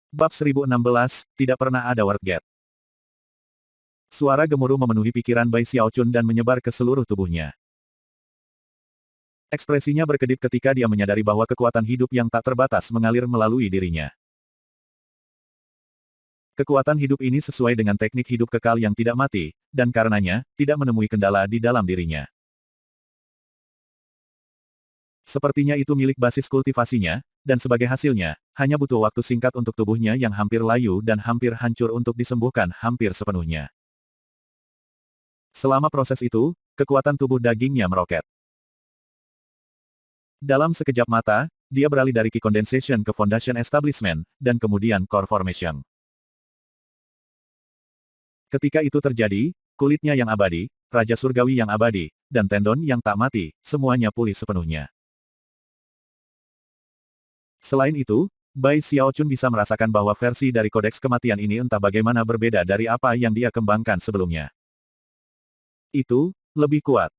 Bab 1016, tidak pernah ada Wordgate. Suara gemuruh memenuhi pikiran Bai Xiaochun dan menyebar ke seluruh tubuhnya. Ekspresinya berkedip ketika dia menyadari bahwa kekuatan hidup yang tak terbatas mengalir melalui dirinya. Kekuatan hidup ini sesuai dengan teknik hidup kekal yang tidak mati, dan karenanya, tidak menemui kendala di dalam dirinya. Sepertinya itu milik basis kultivasinya, dan sebagai hasilnya, hanya butuh waktu singkat untuk tubuhnya yang hampir layu dan hampir hancur untuk disembuhkan hampir sepenuhnya. Selama proses itu, kekuatan tubuh dagingnya meroket. Dalam sekejap mata, dia beralih dari Qi Condensation ke Foundation Establishment, dan kemudian Core Formation. Ketika itu terjadi, kulitnya yang abadi, Raja Surgawi yang abadi, dan tendon yang tak mati, semuanya pulih sepenuhnya. Selain itu, Bai Xiaochun bisa merasakan bahwa versi dari kodeks kematian ini entah bagaimana berbeda dari apa yang dia kembangkan sebelumnya. Itu, lebih kuat.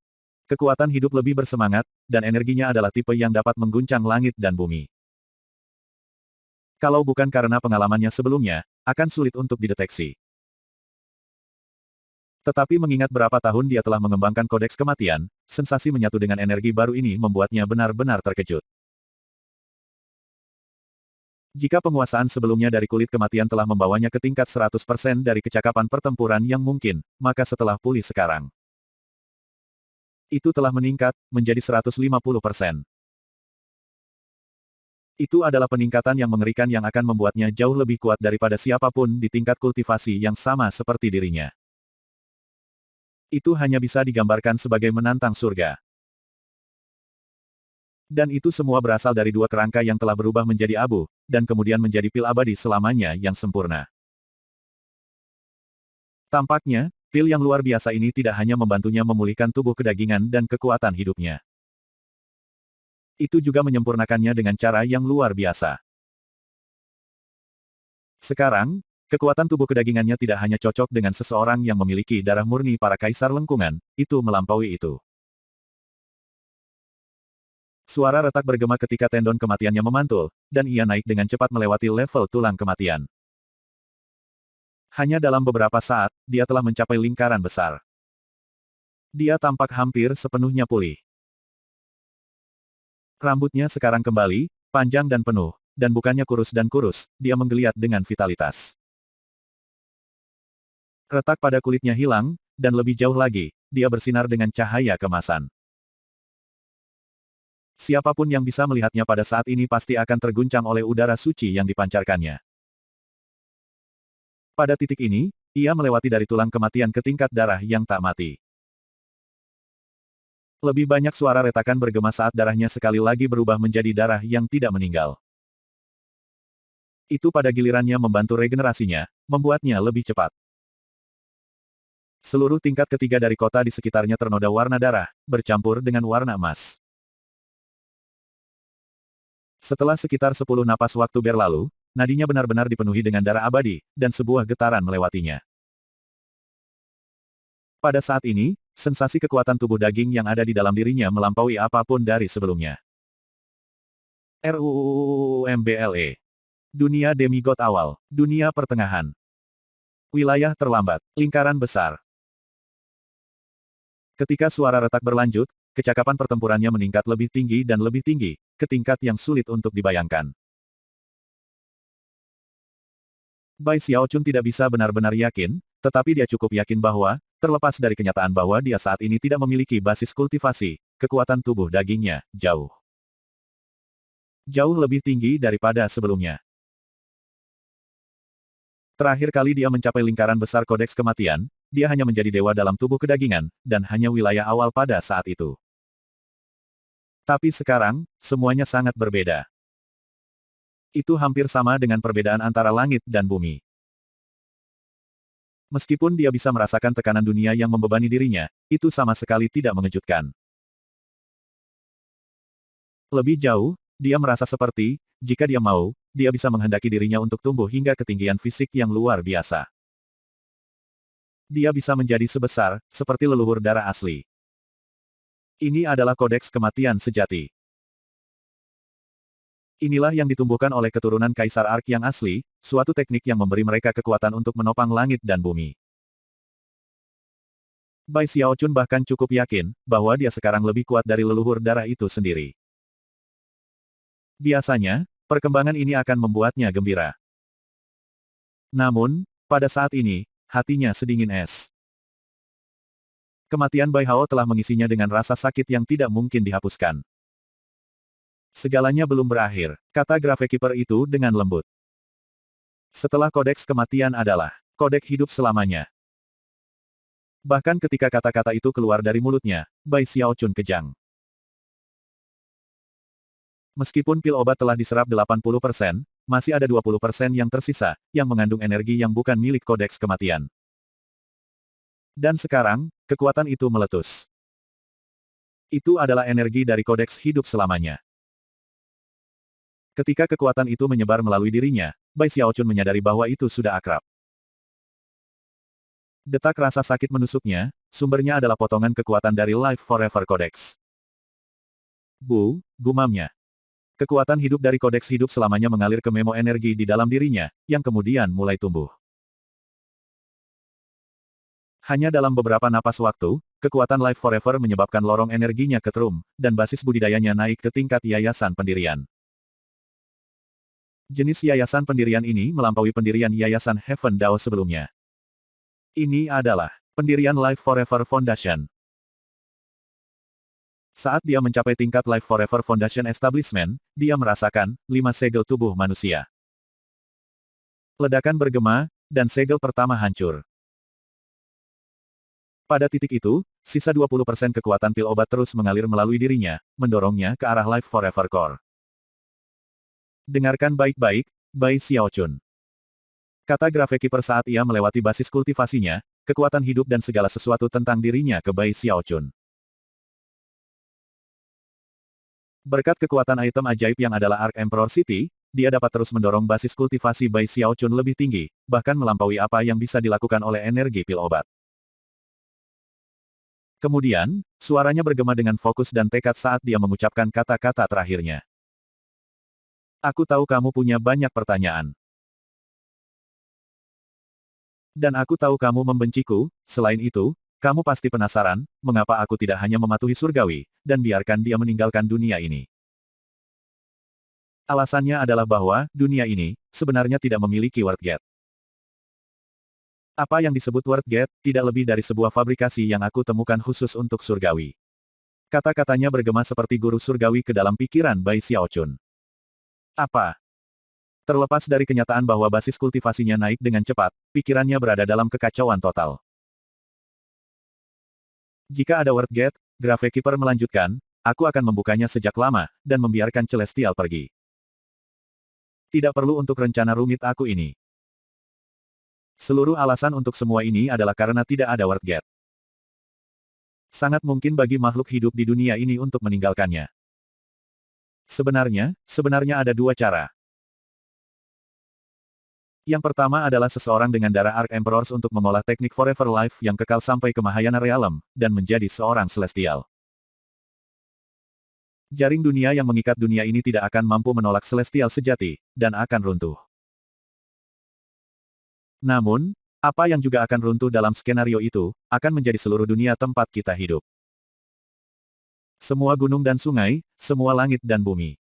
Kekuatan hidup lebih bersemangat, dan energinya adalah tipe yang dapat mengguncang langit dan bumi. Kalau bukan karena pengalamannya sebelumnya, akan sulit untuk dideteksi. Tetapi mengingat berapa tahun dia telah mengembangkan kodeks kematian, sensasi menyatu dengan energi baru ini membuatnya benar-benar terkejut. Jika penguasaan sebelumnya dari kulit kematian telah membawanya ke tingkat 100% dari kecakapan pertempuran yang mungkin, maka setelah pulih sekarang, itu telah meningkat, menjadi 150%. Itu adalah peningkatan yang mengerikan yang akan membuatnya jauh lebih kuat daripada siapapun di tingkat kultivasi yang sama seperti dirinya. Itu hanya bisa digambarkan sebagai menantang surga. Dan itu semua berasal dari dua kerangka yang telah berubah menjadi abu, dan kemudian menjadi pil abadi selamanya yang sempurna. Tampaknya, pil yang luar biasa ini tidak hanya membantunya memulihkan tubuh kedagingan dan kekuatan hidupnya. Itu juga menyempurnakannya dengan cara yang luar biasa. Sekarang, kekuatan tubuh kedagingannya tidak hanya cocok dengan seseorang yang memiliki darah murni para kaisar lengkungan, itu melampaui itu. Suara retak bergema ketika tendon kematiannya memantul, dan ia naik dengan cepat melewati level tulang kematian. Hanya dalam beberapa saat, dia telah mencapai lingkaran besar. Dia tampak hampir sepenuhnya pulih. Rambutnya sekarang kembali, panjang dan penuh, dan bukannya kurus dan kurus, dia menggeliat dengan vitalitas. Retak pada kulitnya hilang, dan lebih jauh lagi, dia bersinar dengan cahaya kemasan. Siapapun yang bisa melihatnya pada saat ini pasti akan terguncang oleh udara suci yang dipancarkannya. Pada titik ini, ia melewati dari tulang kematian ke tingkat darah yang tak mati. Lebih banyak suara retakan bergema saat darahnya sekali lagi berubah menjadi darah yang tidak meninggal. Itu pada gilirannya membantu regenerasinya, membuatnya lebih cepat. Seluruh tingkat ketiga dari kota di sekitarnya ternoda warna darah, bercampur dengan warna emas. Setelah sekitar 10 napas waktu berlalu, nadinya benar-benar dipenuhi dengan darah abadi, dan sebuah getaran melewatinya. Pada saat ini, sensasi kekuatan tubuh daging yang ada di dalam dirinya melampaui apapun dari sebelumnya. RUUUMBLE. Dunia demigod awal, dunia pertengahan. Wilayah terlambat, lingkaran besar. Ketika suara retak berlanjut, kecakapan pertempurannya meningkat lebih tinggi dan lebih tinggi, ke tingkat yang sulit untuk dibayangkan. Bai Xiaochun tidak bisa benar-benar yakin, tetapi dia cukup yakin bahwa, terlepas dari kenyataan bahwa dia saat ini tidak memiliki basis kultivasi, kekuatan tubuh dagingnya, jauh lebih tinggi daripada sebelumnya. Terakhir kali dia mencapai lingkaran besar kodeks kematian, dia hanya menjadi dewa dalam tubuh kedagingan, dan hanya wilayah awal pada saat itu. Tapi sekarang, semuanya sangat berbeda. Itu hampir sama dengan perbedaan antara langit dan bumi. Meskipun dia bisa merasakan tekanan dunia yang membebani dirinya, itu sama sekali tidak mengejutkan. Lebih jauh, dia merasa seperti, jika dia mau, dia bisa menghendaki dirinya untuk tumbuh hingga ketinggian fisik yang luar biasa. Dia bisa menjadi sebesar, seperti leluhur darah asli. Ini adalah kodeks kematian sejati. Inilah yang ditumbuhkan oleh keturunan Kaisar Ark yang asli, suatu teknik yang memberi mereka kekuatan untuk menopang langit dan bumi. Bai Xiaochun bahkan cukup yakin, bahwa dia sekarang lebih kuat dari leluhur darah itu sendiri. Biasanya, perkembangan ini akan membuatnya gembira. Namun, pada saat ini, hatinya sedingin es. Kematian Bai Hao telah mengisinya dengan rasa sakit yang tidak mungkin dihapuskan. Segalanya belum berakhir, kata Gravekeeper itu dengan lembut. Setelah kodeks kematian adalah kodek hidup selamanya. Bahkan ketika kata-kata itu keluar dari mulutnya, Bai Xiaochun kejang. Meskipun pil obat telah diserap 80%, masih ada 20% yang tersisa, yang mengandung energi yang bukan milik kodeks kematian. Dan sekarang, kekuatan itu meletus. Itu adalah energi dari kodeks hidup selamanya. Ketika kekuatan itu menyebar melalui dirinya, Bai Xiaochun menyadari bahwa itu sudah akrab. Detak rasa sakit menusuknya, sumbernya adalah potongan kekuatan dari Life Forever Codex. Gumamnya. Kekuatan hidup dari kodeks hidup selamanya mengalir ke memo energi di dalam dirinya, yang kemudian mulai tumbuh. Hanya dalam beberapa napas waktu, kekuatan Life Forever menyebabkan lorong energinya ketrum, dan basis budidayanya naik ke tingkat yayasan pendirian. Jenis yayasan pendirian ini melampaui pendirian yayasan Heaven Dao sebelumnya. Ini adalah pendirian Life Forever Foundation. Saat dia mencapai tingkat Life Forever Foundation Establishment, dia merasakan 5 segel tubuh manusia. Ledakan bergema, dan segel pertama hancur. Pada titik itu, sisa 20% kekuatan pil obat terus mengalir melalui dirinya, mendorongnya ke arah Life Forever Core. Dengarkan baik-baik, Bai Xiaochun. Kata Gravekeeper saat ia melewati basis kultivasinya, kekuatan hidup dan segala sesuatu tentang dirinya ke Bai Xiaochun. Berkat kekuatan item ajaib yang adalah Arc Emperor City, dia dapat terus mendorong basis kultivasi Bai Xiaochun lebih tinggi, bahkan melampaui apa yang bisa dilakukan oleh energi pil obat. Kemudian, suaranya bergema dengan fokus dan tekad saat dia mengucapkan kata-kata terakhirnya. Aku tahu kamu punya banyak pertanyaan. Dan aku tahu kamu membenciku, selain itu, kamu pasti penasaran, mengapa aku tidak hanya mematuhi surgawi, dan biarkan dia meninggalkan dunia ini. Alasannya adalah bahwa, dunia ini, sebenarnya tidak memiliki World Gate. Apa yang disebut World Gate, tidak lebih dari sebuah fabrikasi yang aku temukan khusus untuk surgawi. Kata-katanya bergema seperti guru surgawi ke dalam pikiran Bai Xiaochun. Apa? Terlepas dari kenyataan bahwa basis kultivasinya naik dengan cepat, pikirannya berada dalam kekacauan total. Jika ada World Gate, Gravekeeper melanjutkan, aku akan membukanya sejak lama, dan membiarkan Celestial pergi. Tidak perlu untuk rencana rumit aku ini. Seluruh alasan untuk semua ini adalah karena tidak ada World Gate. Sangat mungkin bagi makhluk hidup di dunia ini untuk meninggalkannya. Sebenarnya ada dua cara. Yang pertama adalah seseorang dengan darah Arc Emperors untuk mengolah teknik Forever Life yang kekal sampai ke Mahayana Realm, dan menjadi seorang Celestial. Jaring dunia yang mengikat dunia ini tidak akan mampu menolak Celestial sejati, dan akan runtuh. Namun, apa yang juga akan runtuh dalam skenario itu, akan menjadi seluruh dunia tempat kita hidup. Semua gunung dan sungai, semua langit dan bumi.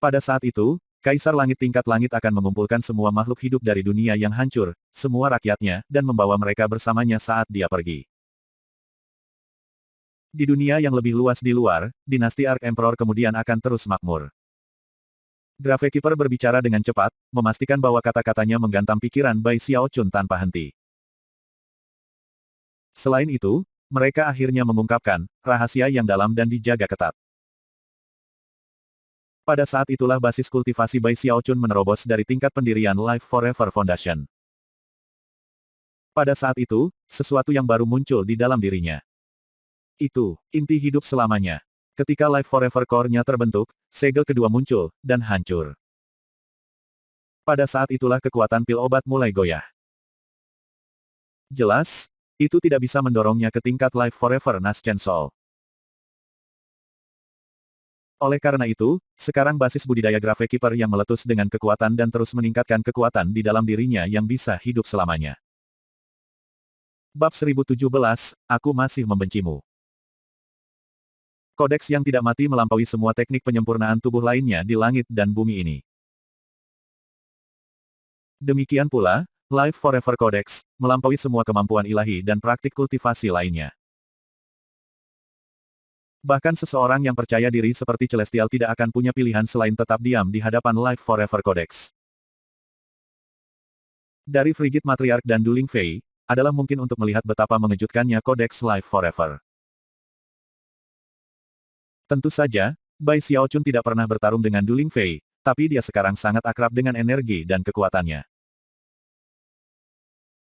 Pada saat itu, Kaisar Langit tingkat langit akan mengumpulkan semua makhluk hidup dari dunia yang hancur, semua rakyatnya, dan membawa mereka bersamanya saat dia pergi. Di dunia yang lebih luas di luar, dinasti Arc Emperor kemudian akan terus makmur. Gravekeeper berbicara dengan cepat, memastikan bahwa kata-katanya menggantam pikiran Bai Xiaochun tanpa henti. Selain itu, mereka akhirnya mengungkapkan rahasia yang dalam dan dijaga ketat. Pada saat itulah basis kultivasi Bai Xiaochun menerobos dari tingkat pendirian Life Forever Foundation. Pada saat itu, sesuatu yang baru muncul di dalam dirinya. Itu, inti hidup selamanya. Ketika Life Forever Core-nya terbentuk, segel kedua muncul, dan hancur. Pada saat itulah kekuatan pil obat mulai goyah. Jelas, itu tidak bisa mendorongnya ke tingkat Life Forever Nascent Soul. Oleh karena itu, sekarang basis budidaya Gravekeeper yang meletus dengan kekuatan dan terus meningkatkan kekuatan di dalam dirinya yang bisa hidup selamanya. Bab 1017, Aku Masih Membencimu. Kodeks yang tidak mati melampaui semua teknik penyempurnaan tubuh lainnya di langit dan bumi ini. Demikian pula, Life Forever Codex, melampaui semua kemampuan ilahi dan praktik kultivasi lainnya. Bahkan seseorang yang percaya diri seperti Celestial tidak akan punya pilihan selain tetap diam di hadapan Life Forever Codex. Dari Frigid Matriarch dan Dueling Fei, adalah mungkin untuk melihat betapa mengejutkannya Kodeks Life Forever. Tentu saja, Bai Xiaochun tidak pernah bertarung dengan Dueling Fei, tapi dia sekarang sangat akrab dengan energi dan kekuatannya.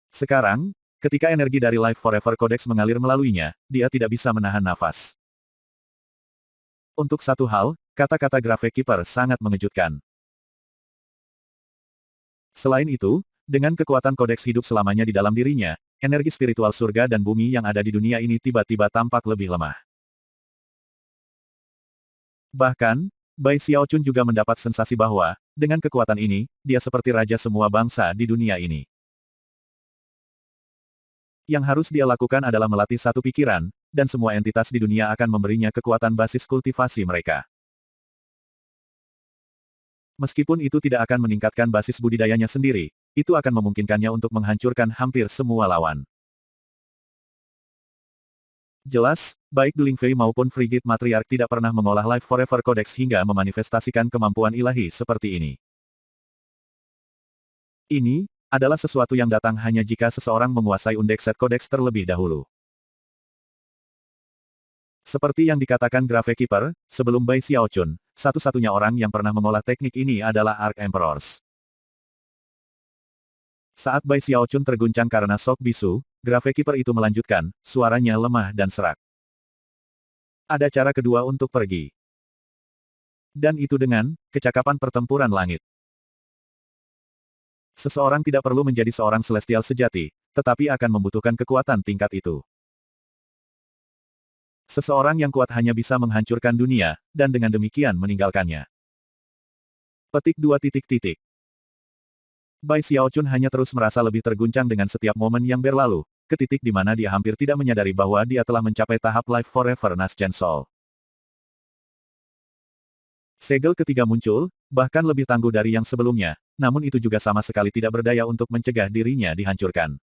Sekarang, ketika energi dari Life Forever Codex mengalir melaluinya, dia tidak bisa menahan nafas. Untuk satu hal, kata-kata Gravekeeper sangat mengejutkan. Selain itu, dengan kekuatan kodeks hidup selamanya di dalam dirinya, energi spiritual surga dan bumi yang ada di dunia ini tiba-tiba tampak lebih lemah. Bahkan, Bai Xiaochun juga mendapat sensasi bahwa, dengan kekuatan ini, dia seperti raja semua bangsa di dunia ini. Yang harus dia lakukan adalah melatih satu pikiran, dan semua entitas di dunia akan memberinya kekuatan basis kultivasi mereka. Meskipun itu tidak akan meningkatkan basis budidayanya sendiri, itu akan memungkinkannya untuk menghancurkan hampir semua lawan. Jelas, baik Dueling Fei maupun Frigid Matriarch tidak pernah mengolah Life Forever Codex hingga memanifestasikan kemampuan ilahi seperti ini. Ini adalah sesuatu yang datang hanya jika seseorang menguasai Undexed Codex terlebih dahulu. Seperti yang dikatakan Gravekeeper, sebelum Bai Xiaochun, satu-satunya orang yang pernah mengolah teknik ini adalah Arc Emperors. Saat Bai Xiaochun terguncang karena shock bisu, Gravekeeper itu melanjutkan, suaranya lemah dan serak. Ada cara kedua untuk pergi. Dan itu dengan kecakapan pertempuran langit. Seseorang tidak perlu menjadi seorang celestial sejati, tetapi akan membutuhkan kekuatan tingkat itu. Seseorang yang kuat hanya bisa menghancurkan dunia, dan dengan demikian meninggalkannya. Petik 2. Bai Xiaochun hanya terus merasa lebih terguncang dengan setiap momen yang berlalu, ke titik di mana dia hampir tidak menyadari bahwa dia telah mencapai tahap Life Forever Nascent Soul. Segel ketiga muncul, bahkan lebih tangguh dari yang sebelumnya, namun itu juga sama sekali tidak berdaya untuk mencegah dirinya dihancurkan.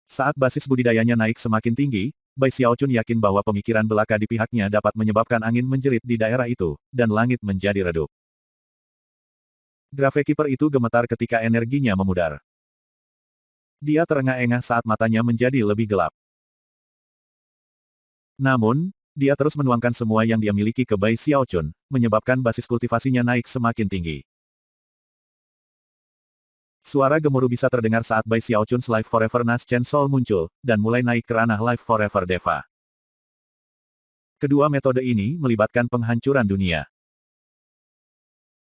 Saat basis budidayanya naik semakin tinggi, Bai Xiaochun yakin bahwa pemikiran belaka di pihaknya dapat menyebabkan angin menjerit di daerah itu, dan langit menjadi redup. Gravekeeper itu gemetar ketika energinya memudar. Dia terengah-engah saat matanya menjadi lebih gelap. Namun, dia terus menuangkan semua yang dia miliki ke Bai Xiaochun, menyebabkan basis kultivasinya naik semakin tinggi. Suara gemuruh bisa terdengar saat Bai Xiaochun's Life Forever Nascent Soul muncul, dan mulai naik ke ranah Life Forever Deva. Kedua metode ini melibatkan penghancuran dunia.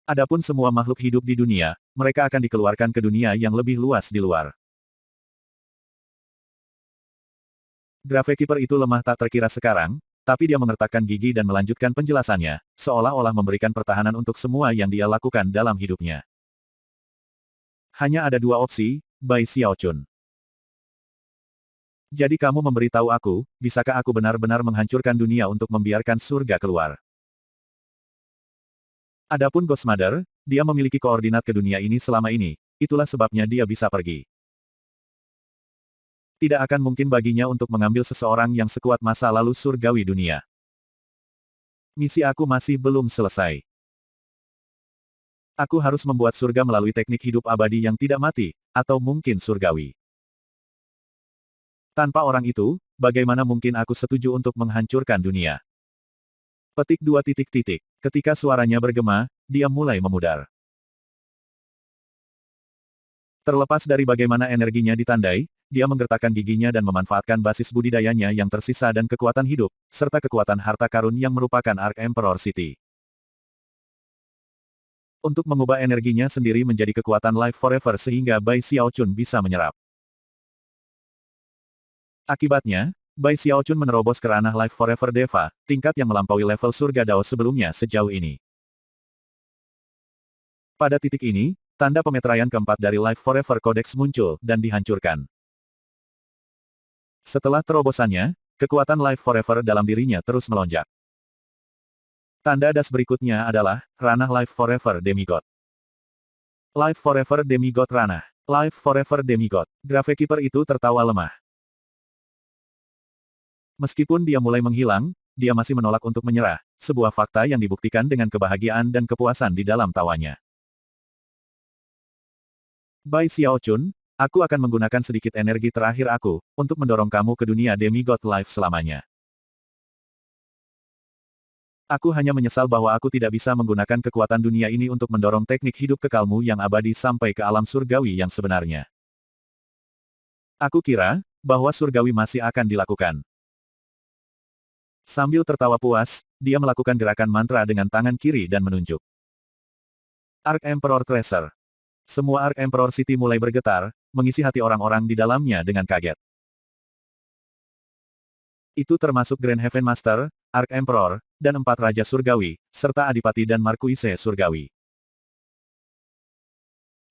Adapun semua makhluk hidup di dunia, mereka akan dikeluarkan ke dunia yang lebih luas di luar. Gravekeeper itu lemah tak terkira sekarang, tapi dia mengertakkan gigi dan melanjutkan penjelasannya, seolah-olah memberikan pertahanan untuk semua yang dia lakukan dalam hidupnya. Hanya ada dua opsi, Bai Xiaochun. Jadi kamu memberitahu aku, bisakah aku benar-benar menghancurkan dunia untuk membiarkan surga keluar? Adapun Ghost Mother, dia memiliki koordinat ke dunia ini selama ini, itulah sebabnya dia bisa pergi. Tidak akan mungkin baginya untuk mengambil seseorang yang sekuat masa lalu surgawi dunia. Misi aku masih belum selesai. Aku harus membuat surga melalui teknik hidup abadi yang tidak mati, atau mungkin surgawi. Tanpa orang itu, bagaimana mungkin aku setuju untuk menghancurkan dunia? Petik 2. Ketika suaranya bergema, dia mulai memudar. Terlepas dari bagaimana energinya ditandai, dia menggertakkan giginya dan memanfaatkan basis budidayanya yang tersisa dan kekuatan hidup, serta kekuatan harta karun yang merupakan Arc Emperor City. Untuk mengubah energinya sendiri menjadi kekuatan Life Forever sehingga Bai Xiaochun bisa menyerap. Akibatnya, Bai Xiaochun menerobos ke ranah Life Forever Deva, tingkat yang melampaui level surga Dao sebelumnya sejauh ini. Pada titik ini, tanda pemeteraian keempat dari Life Forever Codex muncul, dan dihancurkan. Setelah terobosannya, kekuatan Life Forever dalam dirinya terus melonjak. Tanda das berikutnya adalah, ranah Life Forever Demigod. Life Forever Demigod ranah. Life Forever Demigod. Gravekeeper itu tertawa lemah. Meskipun dia mulai menghilang, dia masih menolak untuk menyerah, sebuah fakta yang dibuktikan dengan kebahagiaan dan kepuasan di dalam tawanya. Bai Xiaochun, aku akan menggunakan sedikit energi terakhir aku, untuk mendorong kamu ke dunia Demigod Life selamanya. Aku hanya menyesal bahwa aku tidak bisa menggunakan kekuatan dunia ini untuk mendorong teknik hidup kekalmu yang abadi sampai ke alam surgawi yang sebenarnya. Aku kira, bahwa surgawi masih akan dilakukan. Sambil tertawa puas, dia melakukan gerakan mantra dengan tangan kiri dan menunjuk. Arc Emperor Tracer. Semua Arc Emperor City mulai bergetar, mengisi hati orang-orang di dalamnya dengan kaget. Itu termasuk Grand Heaven Master, Arc Emperor, dan 4 Raja Surgawi, serta Adipati dan Markuise Surgawi.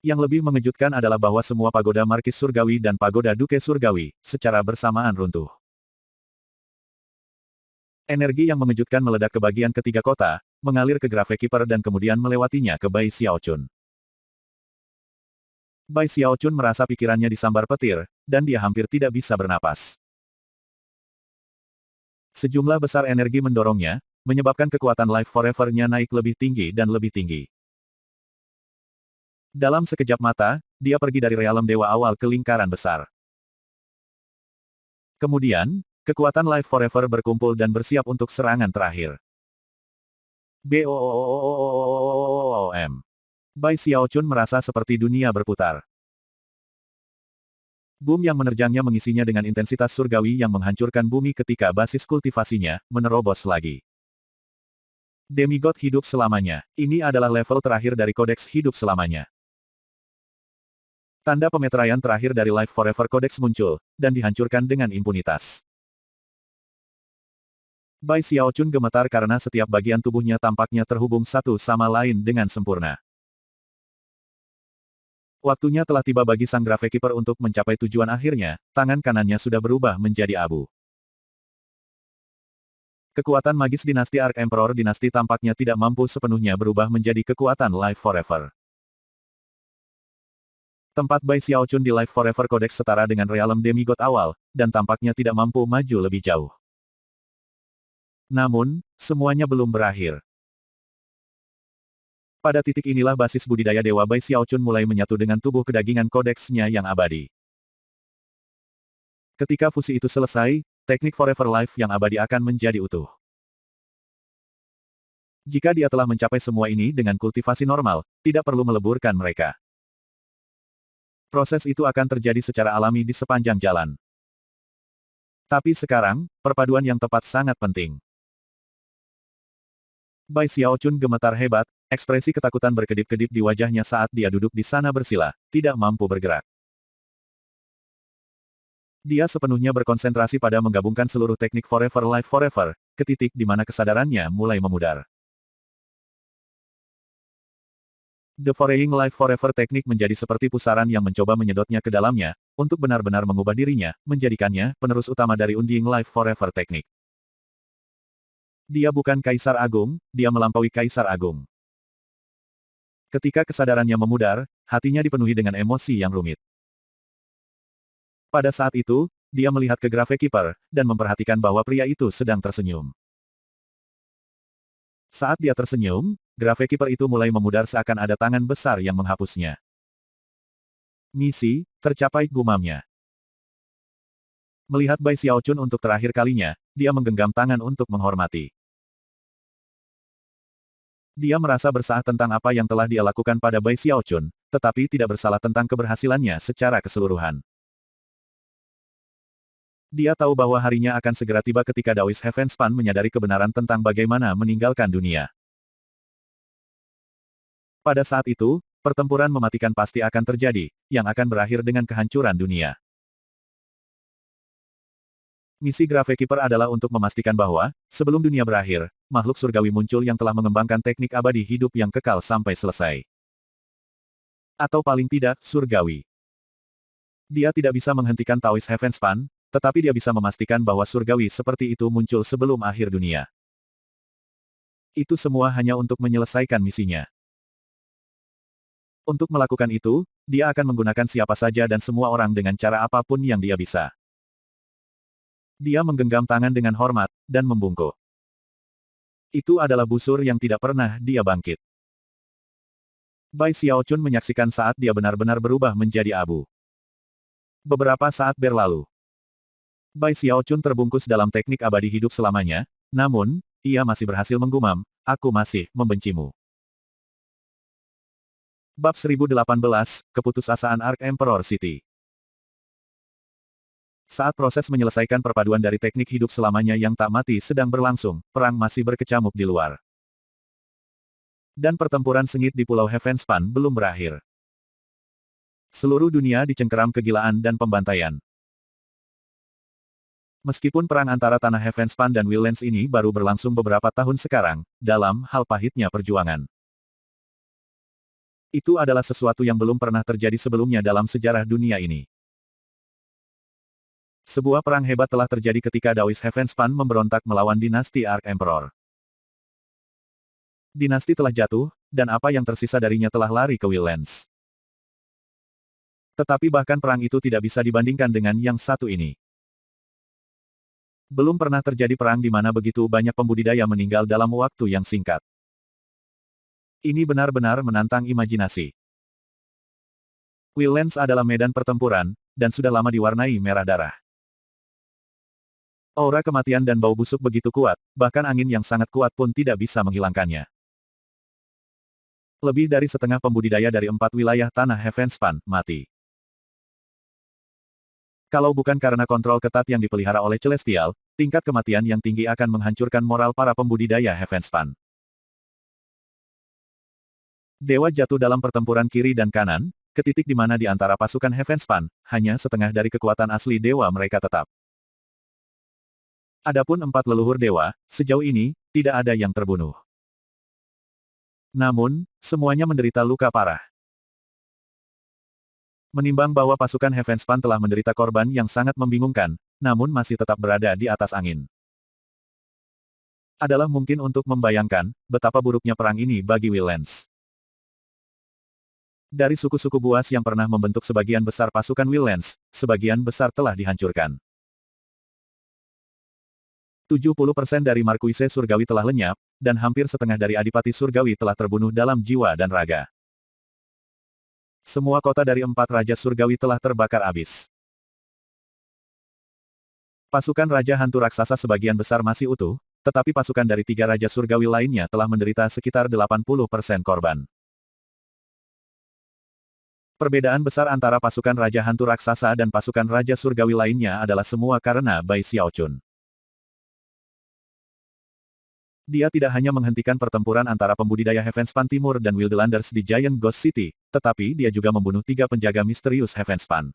Yang lebih mengejutkan adalah bahwa semua pagoda Markis Surgawi dan pagoda Duke Surgawi, secara bersamaan runtuh. Energi yang mengejutkan meledak ke bagian ketiga kota, mengalir ke Gravekeeper dan kemudian melewatinya ke Bai Xiaochun. Bai Xiaochun merasa pikirannya disambar petir, dan dia hampir tidak bisa bernapas. Sejumlah besar energi mendorongnya, menyebabkan kekuatan Life Forever-nya naik lebih tinggi dan lebih tinggi. Dalam sekejap mata, dia pergi dari realem dewa awal ke lingkaran besar. Kemudian, kekuatan Life Forever berkumpul dan bersiap untuk serangan terakhir. BOOM. Bai Xiaochun merasa seperti dunia berputar. Boom yang menerjangnya mengisinya dengan intensitas surgawi yang menghancurkan bumi ketika basis kultivasinya menerobos lagi. Demigod hidup selamanya. Ini adalah level terakhir dari kodeks hidup selamanya. Tanda pemeteraian terakhir dari Life Forever Codex muncul, dan dihancurkan dengan impunitas. Bai Xiaochun gemetar karena setiap bagian tubuhnya tampaknya terhubung satu sama lain dengan sempurna. Waktunya telah tiba bagi sang Gravekeeper untuk mencapai tujuan akhirnya, tangan kanannya sudah berubah menjadi abu. Kekuatan magis dinasti Arc Emperor dinasti tampaknya tidak mampu sepenuhnya berubah menjadi kekuatan Life Forever. Tempat Bai Xiaochun di Life Forever Codex setara dengan realem demigod awal, dan tampaknya tidak mampu maju lebih jauh. Namun, semuanya belum berakhir. Pada titik inilah basis budidaya Dewa Bai Xiaochun mulai menyatu dengan tubuh kedagingan kodeksnya yang abadi. Ketika fusi itu selesai, teknik Forever Life yang abadi akan menjadi utuh. Jika dia telah mencapai semua ini dengan kultivasi normal, tidak perlu meleburkan mereka. Proses itu akan terjadi secara alami di sepanjang jalan. Tapi sekarang, perpaduan yang tepat sangat penting. Bai Xiaochun gemetar hebat, ekspresi ketakutan berkedip-kedip di wajahnya saat dia duduk di sana bersila, tidak mampu bergerak. Dia sepenuhnya berkonsentrasi pada menggabungkan seluruh teknik Forever Life Forever, ke titik di mana kesadarannya mulai memudar. The Foraying Life Forever teknik menjadi seperti pusaran yang mencoba menyedotnya ke dalamnya, untuk benar-benar mengubah dirinya, menjadikannya penerus utama dari Undying Life Forever teknik. Dia bukan Kaisar Agung, dia melampaui Kaisar Agung. Ketika kesadarannya memudar, hatinya dipenuhi dengan emosi yang rumit. Pada saat itu, dia melihat ke Gravekeeper, dan memperhatikan bahwa pria itu sedang tersenyum. Saat dia tersenyum, Gravekeeper itu mulai memudar seakan ada tangan besar yang menghapusnya. Misi, tercapai, gumamnya. Melihat Bai Xiaochun untuk terakhir kalinya, dia menggenggam tangan untuk menghormati. Dia merasa bersalah tentang apa yang telah dia lakukan pada Bai Xiaochun, tetapi tidak bersalah tentang keberhasilannya secara keseluruhan. Dia tahu bahwa harinya akan segera tiba ketika Daoist Heavenspan menyadari kebenaran tentang bagaimana meninggalkan dunia. Pada saat itu, pertempuran mematikan pasti akan terjadi, yang akan berakhir dengan kehancuran dunia. Misi Gravekeeper adalah untuk memastikan bahwa, sebelum dunia berakhir, makhluk surgawi muncul yang telah mengembangkan teknik abadi hidup yang kekal sampai selesai. Atau paling tidak, surgawi. Dia tidak bisa menghentikan Taoist Heavenspan, tetapi dia bisa memastikan bahwa surgawi seperti itu muncul sebelum akhir dunia. Itu semua hanya untuk menyelesaikan misinya. Untuk melakukan itu, dia akan menggunakan siapa saja dan semua orang dengan cara apapun yang dia bisa. Dia menggenggam tangan dengan hormat, dan membungkuk. Itu adalah busur yang tidak pernah dia bangkit. Bai Xiaochun menyaksikan saat dia benar-benar berubah menjadi abu. Beberapa saat berlalu. Bai Xiaochun terbungkus dalam teknik abadi hidup selamanya, namun, ia masih berhasil menggumam, aku masih membencimu. Bab 1018, Keputusasaan Arc Emperor City. Saat proses menyelesaikan perpaduan dari teknik hidup selamanya yang tak mati sedang berlangsung, perang masih berkecamuk di luar. Dan pertempuran sengit di Pulau Heavenspan belum berakhir. Seluruh dunia dicengkeram kegilaan dan pembantaian. Meskipun perang antara Tanah Heavenspan dan Willlands ini baru berlangsung beberapa tahun sekarang, dalam hal pahitnya perjuangan. Itu adalah sesuatu yang belum pernah terjadi sebelumnya dalam sejarah dunia ini. Sebuah perang hebat telah terjadi ketika Taoist Heavenspan memberontak melawan dinasti Arc Emperor. Dinasti telah jatuh, dan apa yang tersisa darinya telah lari ke Willlands. Tetapi bahkan perang itu tidak bisa dibandingkan dengan yang satu ini. Belum pernah terjadi perang di mana begitu banyak pembudidaya meninggal dalam waktu yang singkat. Ini benar-benar menantang imajinasi. Willlands adalah medan pertempuran, dan sudah lama diwarnai merah darah. Aura kematian dan bau busuk begitu kuat, bahkan angin yang sangat kuat pun tidak bisa menghilangkannya. Lebih dari setengah pembudidaya dari 4 wilayah tanah Heavenspan mati. Kalau bukan karena kontrol ketat yang dipelihara oleh Celestial, tingkat kematian yang tinggi akan menghancurkan moral para pembudidaya Heavenspan. Dewa jatuh dalam pertempuran kiri dan kanan, ke titik di mana di antara pasukan Heavenspan, hanya setengah dari kekuatan asli dewa mereka tetap. Adapun 4 leluhur dewa, sejauh ini, tidak ada yang terbunuh. Namun, semuanya menderita luka parah. Menimbang bahwa pasukan Heavenspan telah menderita korban yang sangat membingungkan, namun masih tetap berada di atas angin. Adalah mungkin untuk membayangkan, betapa buruknya perang ini bagi Willlands. Dari suku-suku buas yang pernah membentuk sebagian besar pasukan Willlands, sebagian besar telah dihancurkan. 70% dari Markuise Surgawi telah lenyap, dan hampir setengah dari Adipati Surgawi telah terbunuh dalam jiwa dan raga. Semua kota dari 4 Raja Surgawi telah terbakar habis. Pasukan Raja Hantu Raksasa sebagian besar masih utuh, tetapi pasukan dari 3 Raja Surgawi lainnya telah menderita sekitar 80% korban. Perbedaan besar antara pasukan Raja Hantu Raksasa dan pasukan Raja Surgawi lainnya adalah semua karena Bai Xiaochun. Dia tidak hanya menghentikan pertempuran antara pembudidaya Heavenspan Timur dan Wildelanders di Giant Ghost City, tetapi dia juga membunuh 3 penjaga misterius Heavenspan.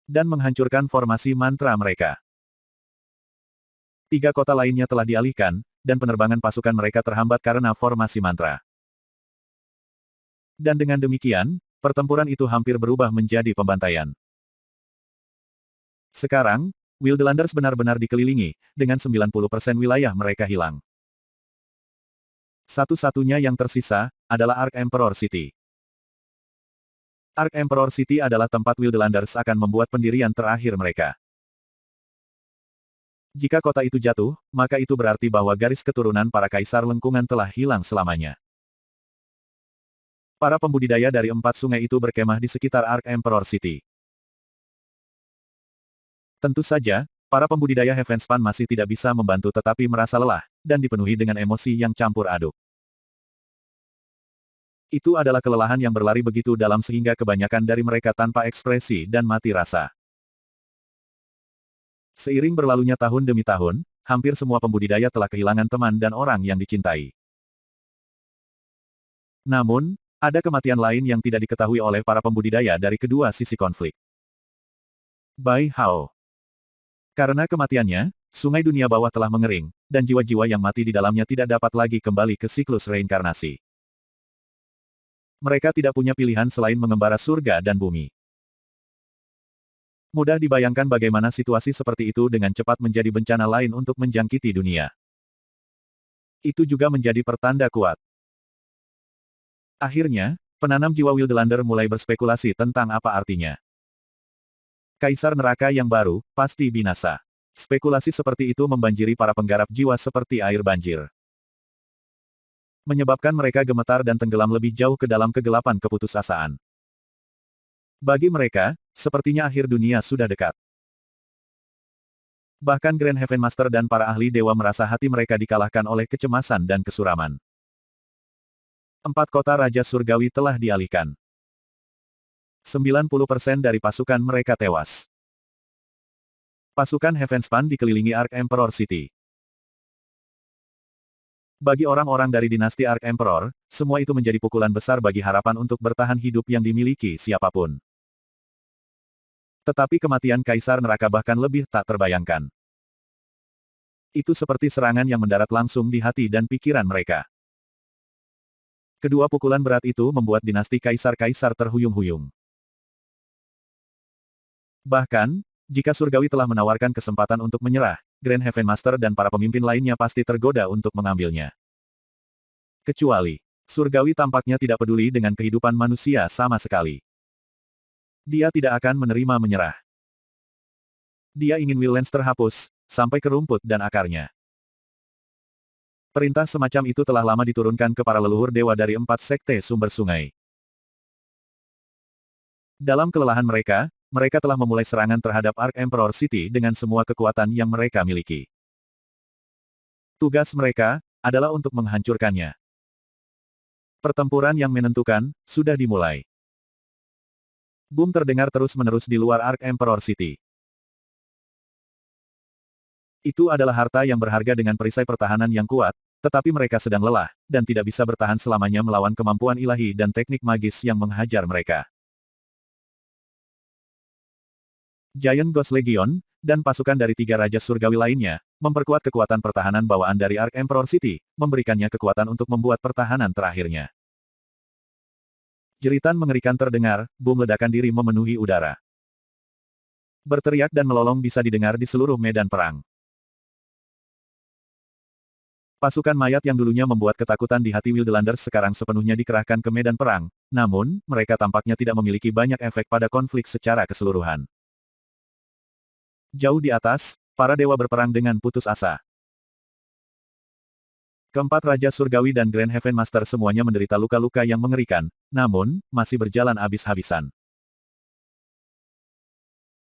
Dan menghancurkan formasi mantra mereka. 3 kota lainnya telah dialihkan, dan penerbangan pasukan mereka terhambat karena formasi mantra. Dan dengan demikian, pertempuran itu hampir berubah menjadi pembantaian. Sekarang, Wildelanders benar-benar dikelilingi, dengan 90% wilayah mereka hilang. Satu-satunya yang tersisa, adalah Arc Emperor City. Arc Emperor City adalah tempat Wildelanders akan membuat pendirian terakhir mereka. Jika kota itu jatuh, maka itu berarti bahwa garis keturunan para kaisar lengkungan telah hilang selamanya. Para pembudidaya dari 4 sungai itu berkemah di sekitar Arc Emperor City. Tentu saja, para pembudidaya Heavenspan masih tidak bisa membantu tetapi merasa lelah, dan dipenuhi dengan emosi yang campur aduk. Itu adalah kelelahan yang berlari begitu dalam sehingga kebanyakan dari mereka tanpa ekspresi dan mati rasa. Seiring berlalunya tahun demi tahun, hampir semua pembudidaya telah kehilangan teman dan orang yang dicintai. Namun, ada kematian lain yang tidak diketahui oleh para pembudidaya dari kedua sisi konflik. Bai Hao. Karena kematiannya, sungai dunia bawah telah mengering, dan jiwa-jiwa yang mati di dalamnya tidak dapat lagi kembali ke siklus reinkarnasi. Mereka tidak punya pilihan selain mengembara surga dan bumi. Mudah dibayangkan bagaimana situasi seperti itu dengan cepat menjadi bencana lain untuk menjangkiti dunia. Itu juga menjadi pertanda kuat. Akhirnya, penanam jiwa Wildelander mulai berspekulasi tentang apa artinya. Kaisar neraka yang baru, pasti binasa. Spekulasi seperti itu membanjiri para penggarap jiwa seperti air banjir. Menyebabkan mereka gemetar dan tenggelam lebih jauh ke dalam kegelapan keputusasaan. Bagi mereka, sepertinya akhir dunia sudah dekat. Bahkan Grand Heaven Master dan para ahli dewa merasa hati mereka dikalahkan oleh kecemasan dan kesuraman. 4 kota Raja Surgawi telah dialihkan. 90% dari pasukan mereka tewas. Pasukan Heavenspan dikelilingi Ark Emperor City. Bagi orang-orang dari dinasti Ark Emperor, semua itu menjadi pukulan besar bagi harapan untuk bertahan hidup yang dimiliki siapapun. Tetapi kematian Kaisar Neraka bahkan lebih tak terbayangkan. Itu seperti serangan yang mendarat langsung di hati dan pikiran mereka. Kedua pukulan berat itu membuat dinasti Kaisar-Kaisar terhuyung-huyung. Bahkan, jika Surgawi telah menawarkan kesempatan untuk menyerah, Grand Heaven Master dan para pemimpin lainnya pasti tergoda untuk mengambilnya. Kecuali, Surgawi tampaknya tidak peduli dengan kehidupan manusia sama sekali. Dia tidak akan menerima menyerah. Dia ingin Wildlands terhapus, sampai ke rumput dan akarnya. Perintah semacam itu telah lama diturunkan ke para leluhur dewa dari 4 sekte sumber sungai. Dalam kelelahan mereka, mereka telah memulai serangan terhadap Ark Emperor City dengan semua kekuatan yang mereka miliki. Tugas mereka adalah untuk menghancurkannya. Pertempuran yang menentukan sudah dimulai. Boom terdengar terus-menerus di luar Ark Emperor City. Itu adalah harta yang berharga dengan perisai pertahanan yang kuat, tetapi mereka sedang lelah, dan tidak bisa bertahan selamanya melawan kemampuan ilahi dan teknik magis yang menghajar mereka. Giant Ghost Legion, dan pasukan dari 3 Raja Surgawi lainnya, memperkuat kekuatan pertahanan bawaan dari Ark Emperor City, memberikannya kekuatan untuk membuat pertahanan terakhirnya. Jeritan mengerikan terdengar, bom ledakan diri memenuhi udara. Berteriak dan melolong bisa didengar di seluruh medan perang. Pasukan mayat yang dulunya membuat ketakutan di hati Wildelander sekarang sepenuhnya dikerahkan ke medan perang, namun, mereka tampaknya tidak memiliki banyak efek pada konflik secara keseluruhan. Jauh di atas, para dewa berperang dengan putus asa. Keempat Raja Surgawi dan Grand Heaven Master semuanya menderita luka-luka yang mengerikan, namun, masih berjalan habis-habisan.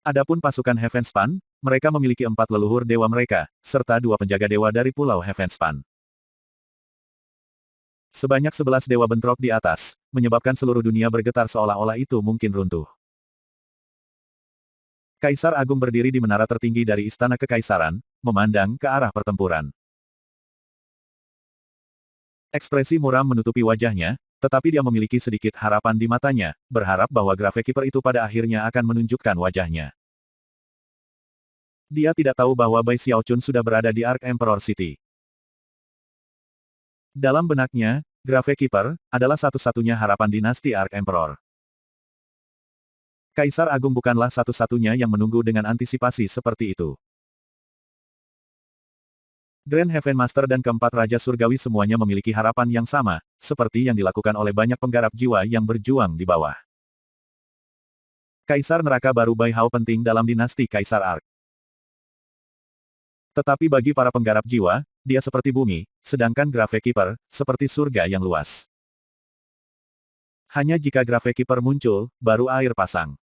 Adapun pasukan Heavenspan, mereka memiliki 4 leluhur dewa mereka, serta 2 penjaga dewa dari Pulau Heavenspan. Sebanyak 11 dewa bentrok di atas, menyebabkan seluruh dunia bergetar seolah-olah itu mungkin runtuh. Kaisar Agung berdiri di menara tertinggi dari Istana Kekaisaran, memandang ke arah pertempuran. Ekspresi muram menutupi wajahnya, tetapi dia memiliki sedikit harapan di matanya, berharap bahwa Gravekeeper itu pada akhirnya akan menunjukkan wajahnya. Dia tidak tahu bahwa Bai Xiaochun sudah berada di Ark Emperor City. Dalam benaknya, Gravekeeper adalah satu-satunya harapan dinasti Ark Emperor. Kaisar Agung bukanlah satu-satunya yang menunggu dengan antisipasi seperti itu. Grand Heaven Master dan keempat Raja Surgawi semuanya memiliki harapan yang sama, seperti yang dilakukan oleh banyak penggarap jiwa yang berjuang di bawah. Kaisar Neraka baru Bai Hao penting dalam dinasti Kaisar Ark. Tetapi bagi para penggarap jiwa, dia seperti bumi, sedangkan Gravekeeper, seperti surga yang luas. Hanya jika Gravekeeper muncul, baru air pasang.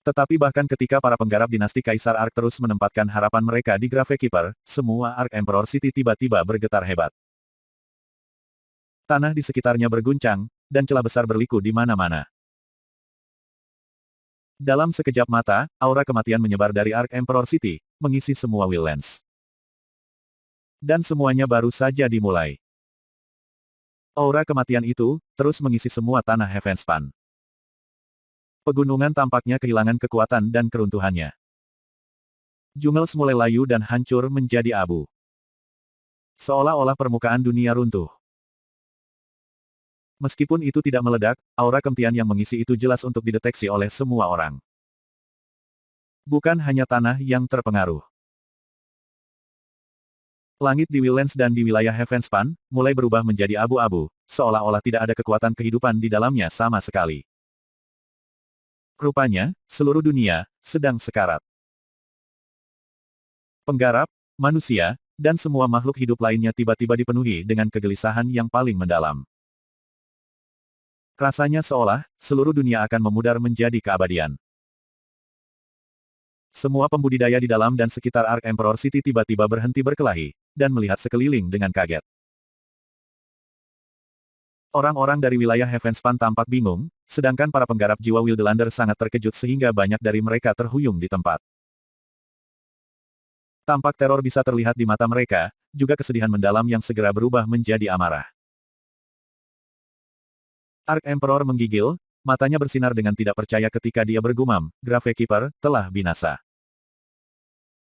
Tetapi bahkan ketika para penggarap dinasti Kaisar Ark terus menempatkan harapan mereka di Gravekeeper, semua Ark Emperor City tiba-tiba bergetar hebat. Tanah di sekitarnya berguncang, dan celah besar berliku di mana-mana. Dalam sekejap mata, aura kematian menyebar dari Ark Emperor City, mengisi semua Wildlands. Dan semuanya baru saja dimulai. Aura kematian itu, terus mengisi semua tanah Heavenspan. Pegunungan tampaknya kehilangan kekuatan dan keruntuhannya. Jungles mulai layu dan hancur menjadi abu. Seolah-olah permukaan dunia runtuh. Meskipun itu tidak meledak, aura kematian yang mengisi itu jelas untuk dideteksi oleh semua orang. Bukan hanya tanah yang terpengaruh. Langit di Wildlands dan di wilayah Heavenspan, mulai berubah menjadi abu-abu, seolah-olah tidak ada kekuatan kehidupan di dalamnya sama sekali. Rupanya, seluruh dunia, sedang sekarat. Penggarap, manusia, dan semua makhluk hidup lainnya tiba-tiba dipenuhi dengan kegelisahan yang paling mendalam. Rasanya seolah, seluruh dunia akan memudar menjadi keabadian. Semua pembudidaya di dalam dan sekitar Ark Emperor City tiba-tiba berhenti berkelahi, dan melihat sekeliling dengan kaget. Orang-orang dari wilayah Heavenspan tampak bingung, sedangkan para penggarap jiwa Wildlander sangat terkejut sehingga banyak dari mereka terhuyung di tempat. Tampak teror bisa terlihat di mata mereka, juga kesedihan mendalam yang segera berubah menjadi amarah. Ark Emperor menggigil, matanya bersinar dengan tidak percaya ketika dia bergumam, Gravekeeper, telah binasa.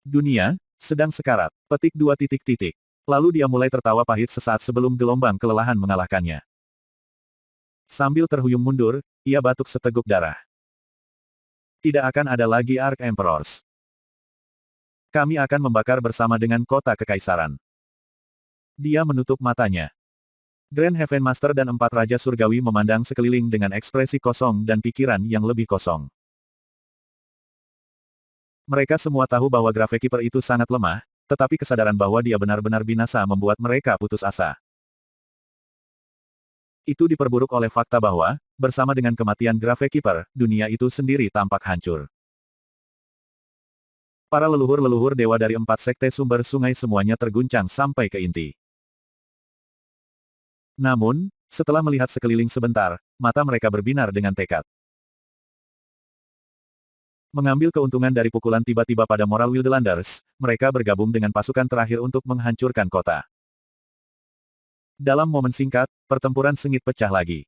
Dunia, sedang sekarat. Petik 2 titik titik. Lalu dia mulai tertawa pahit sesaat sebelum gelombang kelelahan mengalahkannya. Sambil terhuyung mundur, ia batuk seteguk darah. Tidak akan ada lagi Ark Emperors. Kami akan membakar bersama dengan kota kekaisaran. Dia menutup matanya. Grand Heaven Master dan 4 Raja Surgawi memandang sekeliling dengan ekspresi kosong dan pikiran yang lebih kosong. Mereka semua tahu bahwa Gravekeeper itu sangat lemah, tetapi kesadaran bahwa dia benar-benar binasa membuat mereka putus asa. Itu diperburuk oleh fakta bahwa, bersama dengan kematian Gravekeeper, dunia itu sendiri tampak hancur. Para leluhur-leluhur dewa dari 4 sekte sumber sungai semuanya terguncang sampai ke inti. Namun, setelah melihat sekeliling sebentar, mata mereka berbinar dengan tekad. Mengambil keuntungan dari pukulan tiba-tiba pada moral Wildlanders, mereka bergabung dengan pasukan terakhir untuk menghancurkan kota. Dalam momen singkat, pertempuran sengit pecah lagi.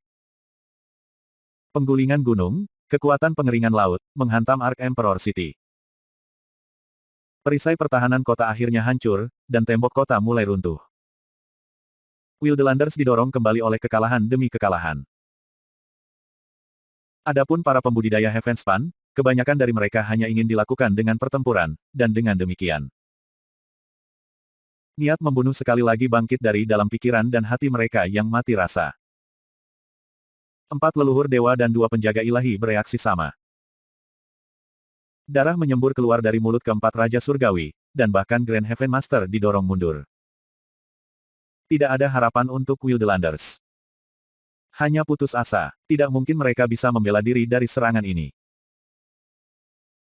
Penggulingan gunung, kekuatan pengeringan laut, menghantam Ark Emperor City. Perisai pertahanan kota akhirnya hancur, dan tembok kota mulai runtuh. Wildlanders didorong kembali oleh kekalahan demi kekalahan. Adapun para pembudidaya Heavenspan, kebanyakan dari mereka hanya ingin dilakukan dengan pertempuran, dan dengan demikian. Niat membunuh sekali lagi bangkit dari dalam pikiran dan hati mereka yang mati rasa. 4 leluhur dewa dan 2 penjaga ilahi bereaksi sama. Darah menyembur keluar dari mulut keempat Raja Surgawi, dan bahkan Grand Heaven Master didorong mundur. Tidak ada harapan untuk Wildlanders. Hanya putus asa, tidak mungkin mereka bisa membela diri dari serangan ini.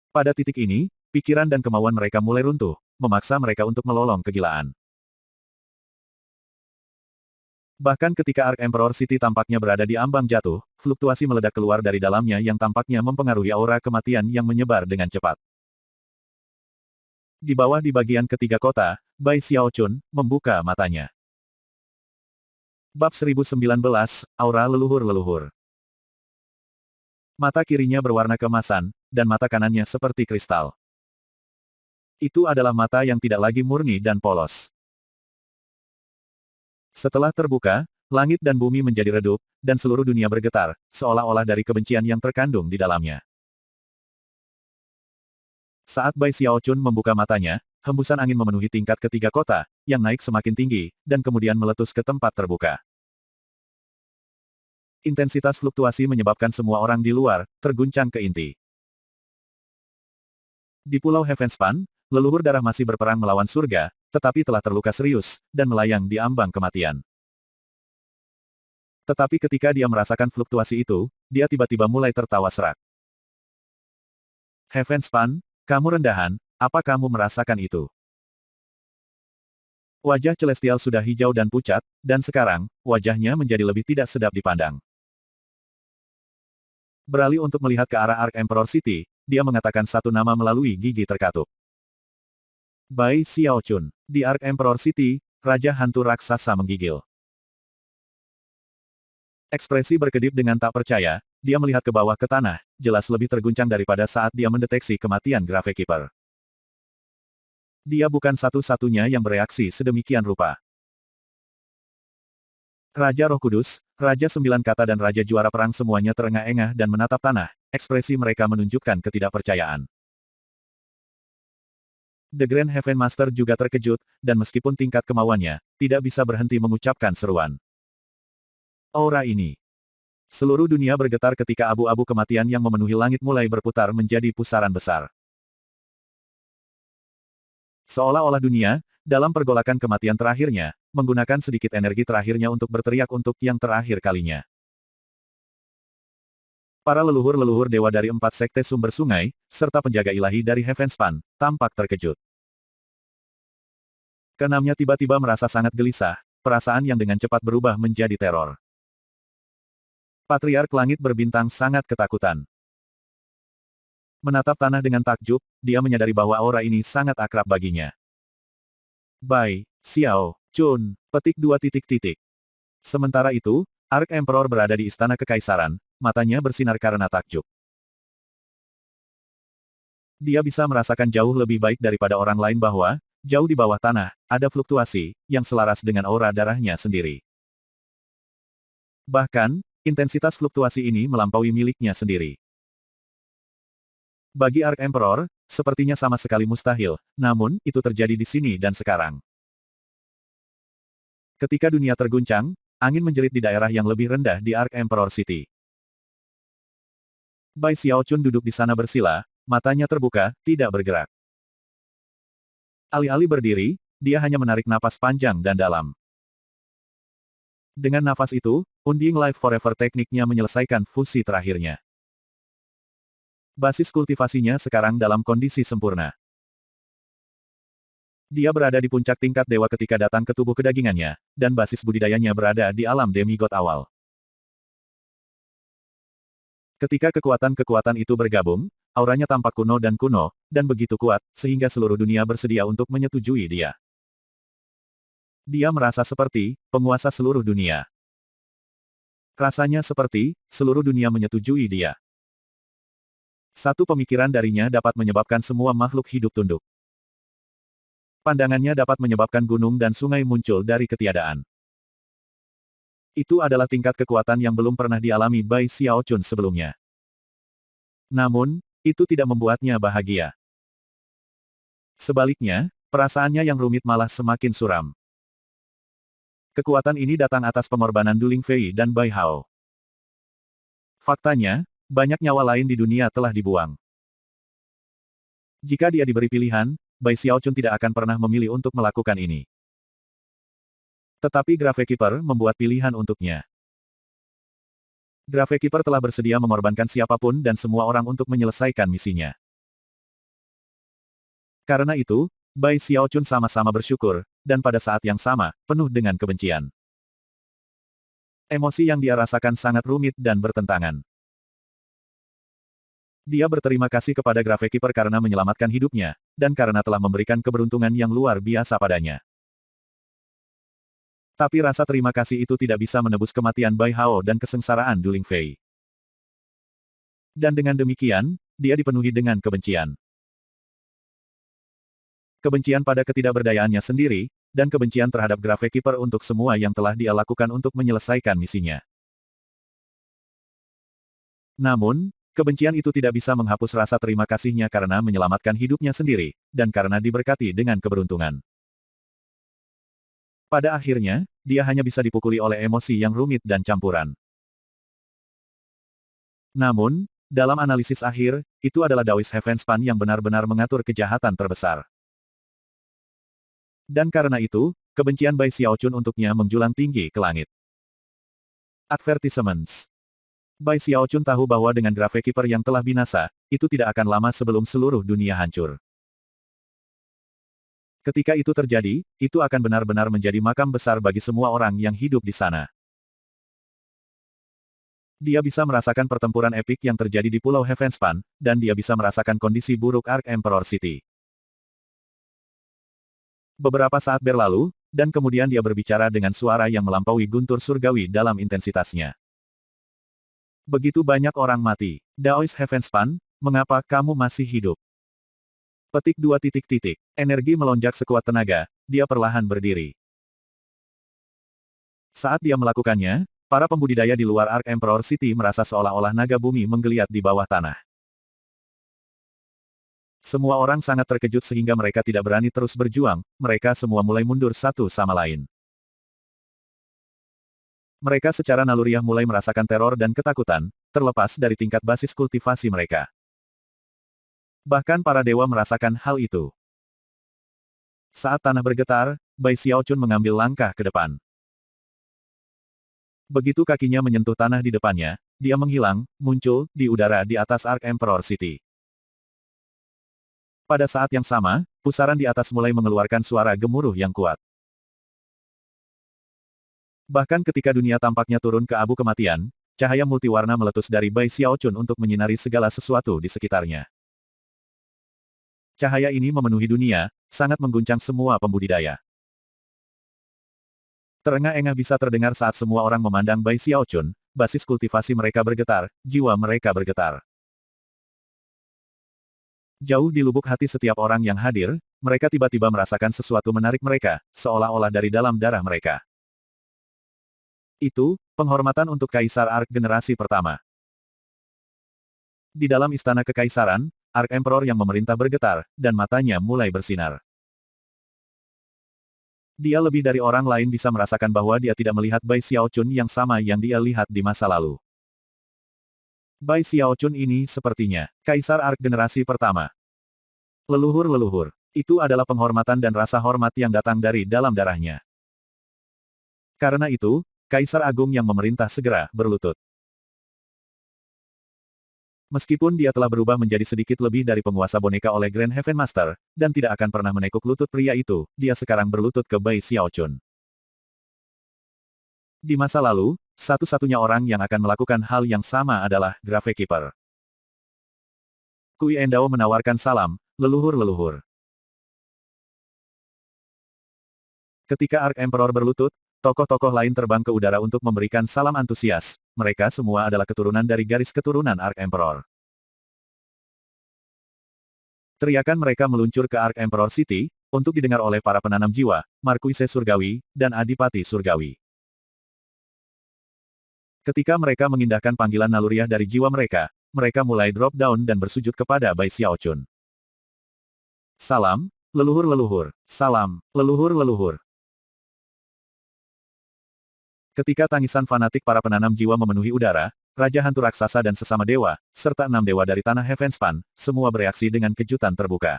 Pada titik ini, pikiran dan kemauan mereka mulai runtuh, memaksa mereka untuk melolong kegilaan. Bahkan ketika Ark Emperor City tampaknya berada di ambang jatuh, fluktuasi meledak keluar dari dalamnya yang tampaknya mempengaruhi aura kematian yang menyebar dengan cepat. Di bawah di bagian ketiga kota, Bai Xiaochun membuka matanya. Bab 1019, Aura Leluhur-Leluhur. Mata kirinya berwarna keemasan, dan mata kanannya seperti kristal. Itu adalah mata yang tidak lagi murni dan polos. Setelah terbuka, langit dan bumi menjadi redup, dan seluruh dunia bergetar, seolah-olah dari kebencian yang terkandung di dalamnya. Saat Bai Xiaochun membuka matanya, hembusan angin memenuhi tingkat ketiga kota, yang naik semakin tinggi, dan kemudian meletus ke tempat terbuka. Intensitas fluktuasi menyebabkan semua orang di luar, terguncang ke inti. Di Pulau Heavenspan, leluhur darah masih berperang melawan surga, tetapi telah terluka serius, dan melayang di ambang kematian. Tetapi ketika dia merasakan fluktuasi itu, dia tiba-tiba mulai tertawa serak. Heavenspan, kamu rendahan, apa kamu merasakan itu? Wajah Celestial sudah hijau dan pucat, dan sekarang, wajahnya menjadi lebih tidak sedap dipandang. Beralih untuk melihat ke arah Ark Emperor City, dia mengatakan satu nama melalui gigi terkatup. Bai Xiaochun. Di Ark Emperor City, Raja Hantu Raksasa menggigil. Ekspresi berkedip dengan tak percaya, dia melihat ke bawah ke tanah, jelas lebih terguncang daripada saat dia mendeteksi kematian Gravekeeper. Dia bukan satu-satunya yang bereaksi sedemikian rupa. Raja Roh Kudus, Raja Sembilan Kata dan Raja Juara Perang semuanya terengah-engah dan menatap tanah, ekspresi mereka menunjukkan ketidakpercayaan. The Grand Heaven Master juga terkejut, dan meskipun tingkat kemauannya, tidak bisa berhenti mengucapkan seruan. Aura ini. Seluruh dunia bergetar ketika abu-abu kematian yang memenuhi langit mulai berputar menjadi pusaran besar. Seolah-olah dunia, dalam pergolakan kematian terakhirnya, menggunakan sedikit energi terakhirnya untuk berteriak untuk yang terakhir kalinya. Para leluhur-leluhur dewa dari 4 sekte sumber sungai, serta penjaga ilahi dari Heavenspan, tampak terkejut. Keenamnya tiba-tiba merasa sangat gelisah, perasaan yang dengan cepat berubah menjadi teror. Patriark Langit Berbintang sangat ketakutan. Menatap tanah dengan takjub, dia menyadari bahwa aura ini sangat akrab baginya. Bai, Xiao, Chun, petik 2 titik. Sementara itu, Ark Emperor berada di Istana Kekaisaran, matanya bersinar karena takjub. Dia bisa merasakan jauh lebih baik daripada orang lain bahwa, jauh di bawah tanah, ada fluktuasi, yang selaras dengan aura darahnya sendiri. Bahkan, intensitas fluktuasi ini melampaui miliknya sendiri. Bagi Ark Emperor, sepertinya sama sekali mustahil, namun, itu terjadi di sini dan sekarang. Ketika dunia terguncang, angin menjerit di daerah yang lebih rendah di Ark Emperor City. Bai Xiaochun duduk di sana bersila, matanya terbuka, tidak bergerak. Alih-alih berdiri, dia hanya menarik napas panjang dan dalam. Dengan nafas itu, Undying Life Forever tekniknya menyelesaikan fusi terakhirnya. Basis kultivasinya sekarang dalam kondisi sempurna. Dia berada di puncak tingkat dewa ketika datang ke tubuh kedagingannya, dan basis budidayanya berada di alam demigod awal. Ketika kekuatan-kekuatan itu bergabung, auranya tampak kuno, dan begitu kuat, sehingga seluruh dunia bersedia untuk menyetujui dia. Dia merasa seperti penguasa seluruh dunia. Rasanya seperti seluruh dunia menyetujui dia. Satu pemikiran darinya dapat menyebabkan semua makhluk hidup tunduk. Pandangannya dapat menyebabkan gunung dan sungai muncul dari ketiadaan. Itu adalah tingkat kekuatan yang belum pernah dialami Bai Xiaochun sebelumnya. Namun, itu tidak membuatnya bahagia. Sebaliknya, perasaannya yang rumit malah semakin suram. Kekuatan ini datang atas pengorbanan Du Lingfei dan Bai Hao. Faktanya, banyak nyawa lain di dunia telah dibuang. Jika dia diberi pilihan, Bai Xiaochun tidak akan pernah memilih untuk melakukan ini. Tetapi Gravekeeper membuat pilihan untuknya. Gravekeeper telah bersedia mengorbankan siapapun dan semua orang untuk menyelesaikan misinya. Karena itu, Bai Xiaochun sama-sama bersyukur, dan pada saat yang sama, penuh dengan kebencian. Emosi yang dia rasakan sangat rumit dan bertentangan. Dia berterima kasih kepada Gravekeeper karena menyelamatkan hidupnya, dan karena telah memberikan keberuntungan yang luar biasa padanya. Tapi rasa terima kasih itu tidak bisa menebus kematian Bai Hao dan kesengsaraan Du Lingfei. Dan dengan demikian, dia dipenuhi dengan kebencian. Kebencian pada ketidakberdayaannya sendiri, dan kebencian terhadap Gravekeeper untuk semua yang telah dia lakukan untuk menyelesaikan misinya. Namun, kebencian itu tidak bisa menghapus rasa terima kasihnya karena menyelamatkan hidupnya sendiri, dan karena diberkati dengan keberuntungan. Pada akhirnya, dia hanya bisa dipukuli oleh emosi yang rumit dan campuran. Namun, dalam analisis akhir, itu adalah Daoist Heavenspan yang benar-benar mengatur kejahatan terbesar. Dan karena itu, kebencian Bai Xiaochun untuknya menjulang tinggi ke langit. Advertisements. Bai Xiaochun tahu bahwa dengan Gravekeeper yang telah binasa, itu tidak akan lama sebelum seluruh dunia hancur. Ketika itu terjadi, itu akan benar-benar menjadi makam besar bagi semua orang yang hidup di sana. Dia bisa merasakan pertempuran epik yang terjadi di Pulau Heavenspan, dan dia bisa merasakan kondisi buruk Ark Emperor City. Beberapa saat berlalu, dan kemudian dia berbicara dengan suara yang melampaui guntur surgawi dalam intensitasnya. Begitu banyak orang mati. Daoist Heavenspan, mengapa kamu masih hidup? Petik 2 titik titik. Energi melonjak sekuat tenaga, dia perlahan berdiri. Saat dia melakukannya, para pembudidaya di luar Ark Emperor City merasa seolah-olah naga bumi menggeliat di bawah tanah. Semua orang sangat terkejut sehingga mereka tidak berani terus berjuang, mereka semua mulai mundur satu sama lain. Mereka secara naluriah mulai merasakan teror dan ketakutan, terlepas dari tingkat basis kultivasi mereka. Bahkan para dewa merasakan hal itu. Saat tanah bergetar, Bai Xiaochun mengambil langkah ke depan. Begitu kakinya menyentuh tanah di depannya, dia menghilang, muncul, di udara di atas Ark Emperor City. Pada saat yang sama, pusaran di atas mulai mengeluarkan suara gemuruh yang kuat. Bahkan ketika dunia tampaknya turun ke abu kematian, cahaya multiwarna meletus dari Bai Xiaochun untuk menyinari segala sesuatu di sekitarnya. Cahaya ini memenuhi dunia, sangat mengguncang semua pembudidaya. Terengah-engah bisa terdengar saat semua orang memandang Bai Xiaochun, basis kultivasi mereka bergetar, jiwa mereka bergetar. Jauh di lubuk hati setiap orang yang hadir, mereka tiba-tiba merasakan sesuatu menarik mereka, seolah-olah dari dalam darah mereka. Itu, penghormatan untuk Kaisar Ark generasi pertama. Di dalam istana kekaisaran, Ark Emperor yang memerintah bergetar, dan matanya mulai bersinar. Dia lebih dari orang lain bisa merasakan bahwa dia tidak melihat Bai Xiaochun yang sama yang dia lihat di masa lalu. Bai Xiaochun ini sepertinya, Kaisar Ark generasi pertama. Leluhur-leluhur, itu adalah penghormatan dan rasa hormat yang datang dari dalam darahnya. Karena itu, Kaisar Agung yang memerintah segera berlutut. Meskipun dia telah berubah menjadi sedikit lebih dari penguasa boneka oleh Grand Heaven Master, dan tidak akan pernah menekuk lutut pria itu, dia sekarang berlutut ke Bai Xiaochun. Di masa lalu, satu-satunya orang yang akan melakukan hal yang sama adalah Gravekeeper. Kui Endao menawarkan salam, leluhur-leluhur. Ketika Ark Emperor berlutut, tokoh-tokoh lain terbang ke udara untuk memberikan salam antusias. Mereka semua adalah keturunan dari garis keturunan Ark Emperor. Teriakan mereka meluncur ke Ark Emperor City, untuk didengar oleh para penanam jiwa, Markuise Surgawi, dan Adipati Surgawi. Ketika mereka mengindahkan panggilan naluriah dari jiwa mereka, mereka mulai drop down dan bersujud kepada Bai Xiaochun. Salam, leluhur-leluhur. Salam, leluhur-leluhur. Ketika tangisan fanatik para penanam jiwa memenuhi udara, Raja Hantu Raksasa dan sesama dewa, serta 6 dewa dari tanah Heavenspan, semua bereaksi dengan kejutan terbuka.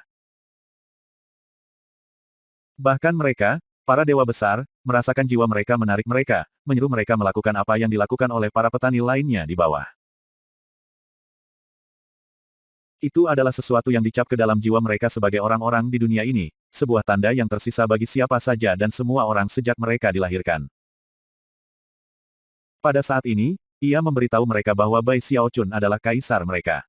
Bahkan mereka, para dewa besar, merasakan jiwa mereka menarik mereka, menyuruh mereka melakukan apa yang dilakukan oleh para petani lainnya di bawah. Itu adalah sesuatu yang dicap ke dalam jiwa mereka sebagai orang-orang di dunia ini, sebuah tanda yang tersisa bagi siapa saja dan semua orang sejak mereka dilahirkan. Pada saat ini, ia memberitahu mereka bahwa Bai Xiaochun adalah kaisar mereka.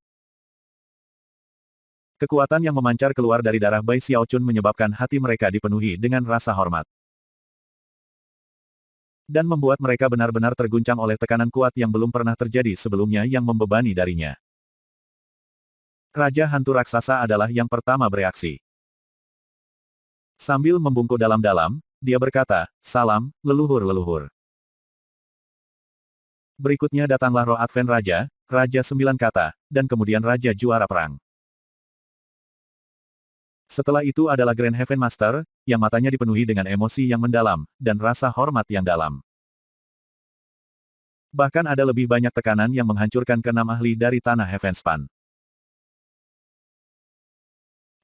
Kekuatan yang memancar keluar dari darah Bai Xiaochun menyebabkan hati mereka dipenuhi dengan rasa hormat. Dan membuat mereka benar-benar terguncang oleh tekanan kuat yang belum pernah terjadi sebelumnya yang membebani darinya. Raja Hantu Raksasa adalah yang pertama bereaksi. Sambil membungkuk dalam-dalam, dia berkata, "Salam, leluhur-leluhur." Berikutnya datanglah roh Advent Raja, Raja Sembilan Kata, dan kemudian Raja Juara Perang. Setelah itu adalah Grand Heaven Master, yang matanya dipenuhi dengan emosi yang mendalam, dan rasa hormat yang dalam. Bahkan ada lebih banyak tekanan yang menghancurkan keenam ahli dari tanah Heavenspan.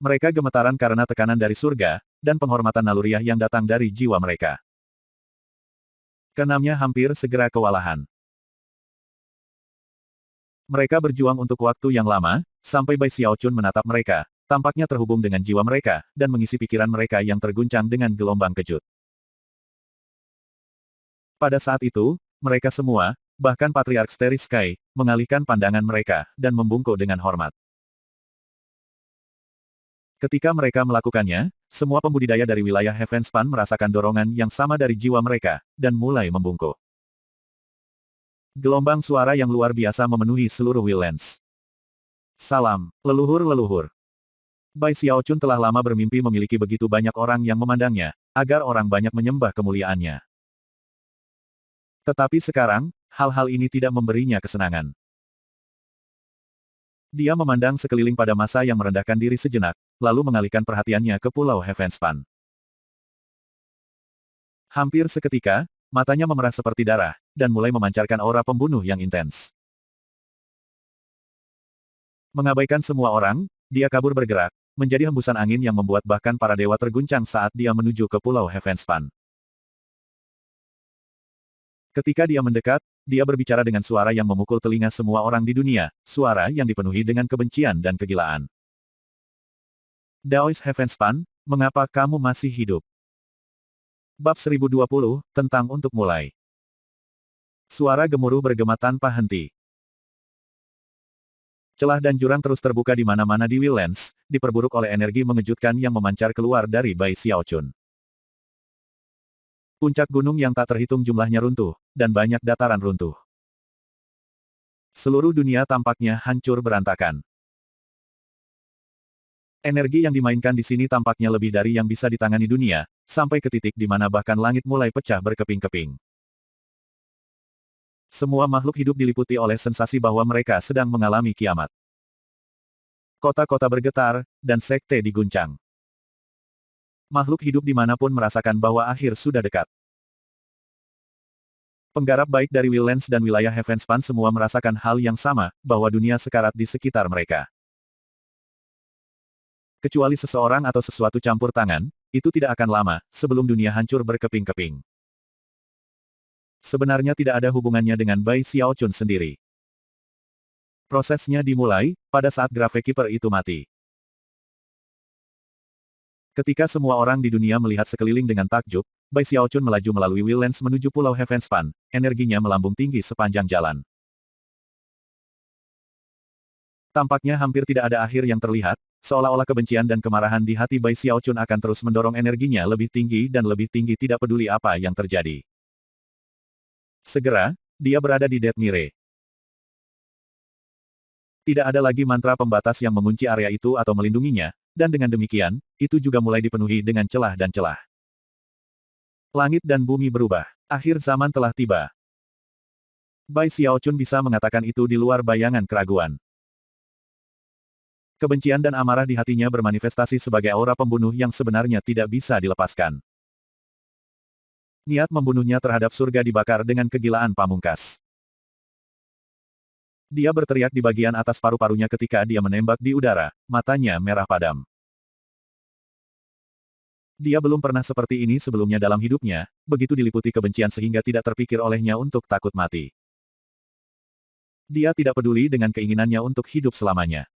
Mereka gemetaran karena tekanan dari surga, dan penghormatan naluriah yang datang dari jiwa mereka. Keenamnya hampir segera kewalahan. Mereka berjuang untuk waktu yang lama, sampai Bai Xiaochun menatap mereka, tampaknya terhubung dengan jiwa mereka, dan mengisi pikiran mereka yang terguncang dengan gelombang kejut. Pada saat itu, mereka semua, bahkan Patriark Starry Sky, mengalihkan pandangan mereka, dan membungkuk dengan hormat. Ketika mereka melakukannya, semua pembudidaya dari wilayah Heavenspan merasakan dorongan yang sama dari jiwa mereka, dan mulai membungkuk. Gelombang suara yang luar biasa memenuhi seluruh Wildlands. Salam, leluhur-leluhur. Bai Xiaochun telah lama bermimpi memiliki begitu banyak orang yang memandangnya, agar orang banyak menyembah kemuliaannya. Tetapi sekarang, hal-hal ini tidak memberinya kesenangan. Dia memandang sekeliling pada masa yang merendahkan diri sejenak, lalu mengalihkan perhatiannya ke Pulau Heavenspan. Hampir seketika, matanya memerah seperti darah, dan mulai memancarkan aura pembunuh yang intens. Mengabaikan semua orang, dia kabur bergerak, menjadi hembusan angin yang membuat bahkan para dewa terguncang saat dia menuju ke Pulau Heavenspan. Ketika dia mendekat, dia berbicara dengan suara yang memukul telinga semua orang di dunia, suara yang dipenuhi dengan kebencian dan kegilaan. Daois Heavenspan, mengapa kamu masih hidup? Bab 1020, tentang untuk mulai. Suara gemuruh bergema tanpa henti. Celah dan jurang terus terbuka di mana-mana di Willlands, diperburuk oleh energi mengejutkan yang memancar keluar dari Bai Xiaochun. Puncak gunung yang tak terhitung jumlahnya runtuh, dan banyak dataran runtuh. Seluruh dunia tampaknya hancur berantakan. Energi yang dimainkan di sini tampaknya lebih dari yang bisa ditangani dunia, sampai ke titik di mana bahkan langit mulai pecah berkeping-keping. Semua makhluk hidup diliputi oleh sensasi bahwa mereka sedang mengalami kiamat. Kota-kota bergetar, dan sekte diguncang. Makhluk hidup dimanapun merasakan bahwa akhir sudah dekat. Penggarap baik dari Willlands dan wilayah Heavenspan semua merasakan hal yang sama, bahwa dunia sekarat di sekitar mereka. Kecuali seseorang atau sesuatu campur tangan, itu tidak akan lama, sebelum dunia hancur berkeping-keping. Sebenarnya tidak ada hubungannya dengan Bai Xiaochun sendiri. Prosesnya dimulai, pada saat Gravekeeper itu mati. Ketika semua orang di dunia melihat sekeliling dengan takjub, Bai Xiaochun melaju melalui Willlands menuju Pulau Heavenspan, energinya melambung tinggi sepanjang jalan. Tampaknya hampir tidak ada akhir yang terlihat, seolah-olah kebencian dan kemarahan di hati Bai Xiaochun akan terus mendorong energinya lebih tinggi dan lebih tinggi tidak peduli apa yang terjadi. Segera, dia berada di Death Mire. Tidak ada lagi mantra pembatas yang mengunci area itu atau melindunginya, dan dengan demikian, itu juga mulai dipenuhi dengan celah dan celah. Langit dan bumi berubah. Akhir zaman telah tiba. Bai Xiaochun bisa mengatakan itu di luar bayangan keraguan. Kebencian dan amarah di hatinya bermanifestasi sebagai aura pembunuh yang sebenarnya tidak bisa dilepaskan. Niat membunuhnya terhadap surga dibakar dengan kegilaan pamungkas. Dia berteriak di bagian atas paru-parunya ketika dia menembak di udara, matanya merah padam. Dia belum pernah seperti ini sebelumnya dalam hidupnya, begitu diliputi kebencian sehingga tidak terpikir olehnya untuk takut mati. Dia tidak peduli dengan keinginannya untuk hidup selamanya.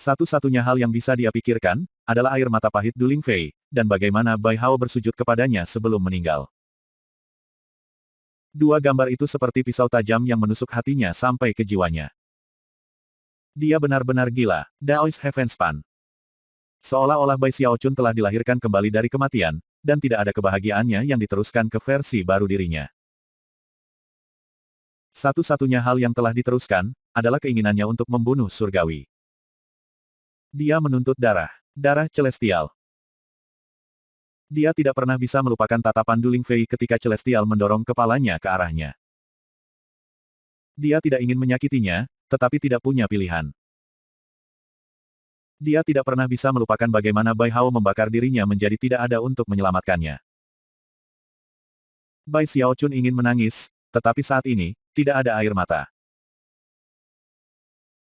Satu-satunya hal yang bisa dia pikirkan, adalah air mata pahit Du Lingfei, dan bagaimana Bai Hao bersujud kepadanya sebelum meninggal. Dua gambar itu seperti pisau tajam yang menusuk hatinya sampai ke jiwanya. Dia benar-benar gila, Daois Heavenspan. Seolah-olah Bai Xiaochun telah dilahirkan kembali dari kematian, dan tidak ada kebahagiaannya yang diteruskan ke versi baru dirinya. Satu-satunya hal yang telah diteruskan, adalah keinginannya untuk membunuh surgawi. Dia menuntut darah. Darah celestial. Dia tidak pernah bisa melupakan tatapan Du Lingfei ketika celestial mendorong kepalanya ke arahnya. Dia tidak ingin menyakitinya, tetapi tidak punya pilihan. Dia tidak pernah bisa melupakan bagaimana Bai Hao membakar dirinya menjadi tidak ada untuk menyelamatkannya. Bai Xiaochun ingin menangis, tetapi saat ini, tidak ada air mata.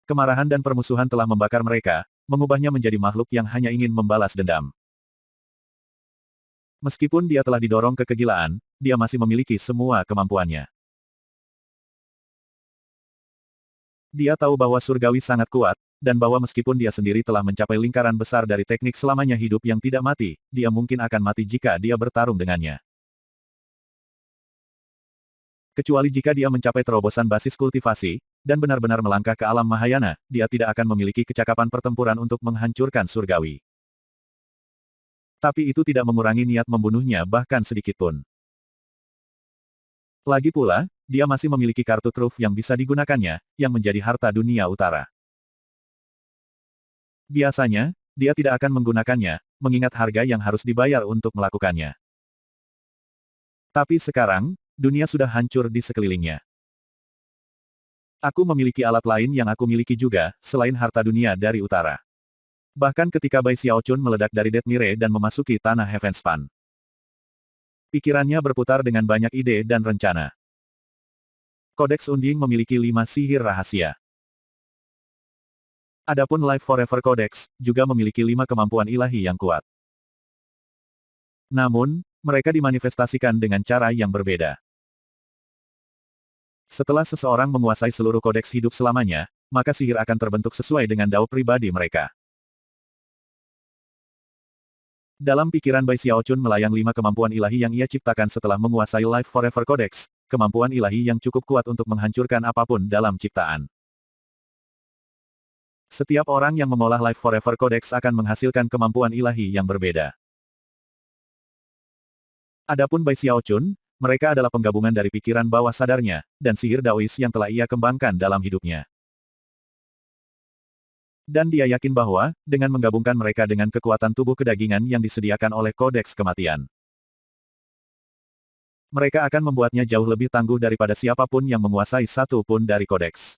Kemarahan dan permusuhan telah membakar mereka, mengubahnya menjadi makhluk yang hanya ingin membalas dendam. Meskipun dia telah didorong ke kegilaan, dia masih memiliki semua kemampuannya. Dia tahu bahwa surgawi sangat kuat, dan bahwa meskipun dia sendiri telah mencapai lingkaran besar dari teknik selamanya hidup yang tidak mati, dia mungkin akan mati jika dia bertarung dengannya. Kecuali jika dia mencapai terobosan basis kultivasi, dan benar-benar melangkah ke alam Mahayana, dia tidak akan memiliki kecakapan pertempuran untuk menghancurkan surgawi. Tapi itu tidak mengurangi niat membunuhnya bahkan sedikitpun. Lagi pula, dia masih memiliki kartu truf yang bisa digunakannya, yang menjadi harta dunia utara. Biasanya, dia tidak akan menggunakannya, mengingat harga yang harus dibayar untuk melakukannya. Tapi sekarang, dunia sudah hancur di sekelilingnya. Aku memiliki alat lain yang aku miliki juga, selain harta dunia dari utara. Bahkan ketika Bai Xiaochun meledak dari Death Mire dan memasuki tanah Heavenspan. Pikirannya berputar dengan banyak ide dan rencana. Kodeks Unding memiliki 5 sihir rahasia. Adapun Life Forever Codex, juga memiliki 5 kemampuan ilahi yang kuat. Namun, mereka dimanifestasikan dengan cara yang berbeda. Setelah seseorang menguasai seluruh kodeks hidup selamanya, maka sihir akan terbentuk sesuai dengan dao pribadi mereka. Dalam pikiran Bai Xiaochun melayang 5 kemampuan ilahi yang ia ciptakan setelah menguasai Life Forever Codex, kemampuan ilahi yang cukup kuat untuk menghancurkan apapun dalam ciptaan. Setiap orang yang mengolah Life Forever Codex akan menghasilkan kemampuan ilahi yang berbeda. Adapun Bai Xiaochun, mereka adalah penggabungan dari pikiran bawah sadarnya, dan sihir Daois yang telah ia kembangkan dalam hidupnya. Dan dia yakin bahwa, dengan menggabungkan mereka dengan kekuatan tubuh kedagingan yang disediakan oleh Kodeks Kematian, mereka akan membuatnya jauh lebih tangguh daripada siapapun yang menguasai satu pun dari kodeks.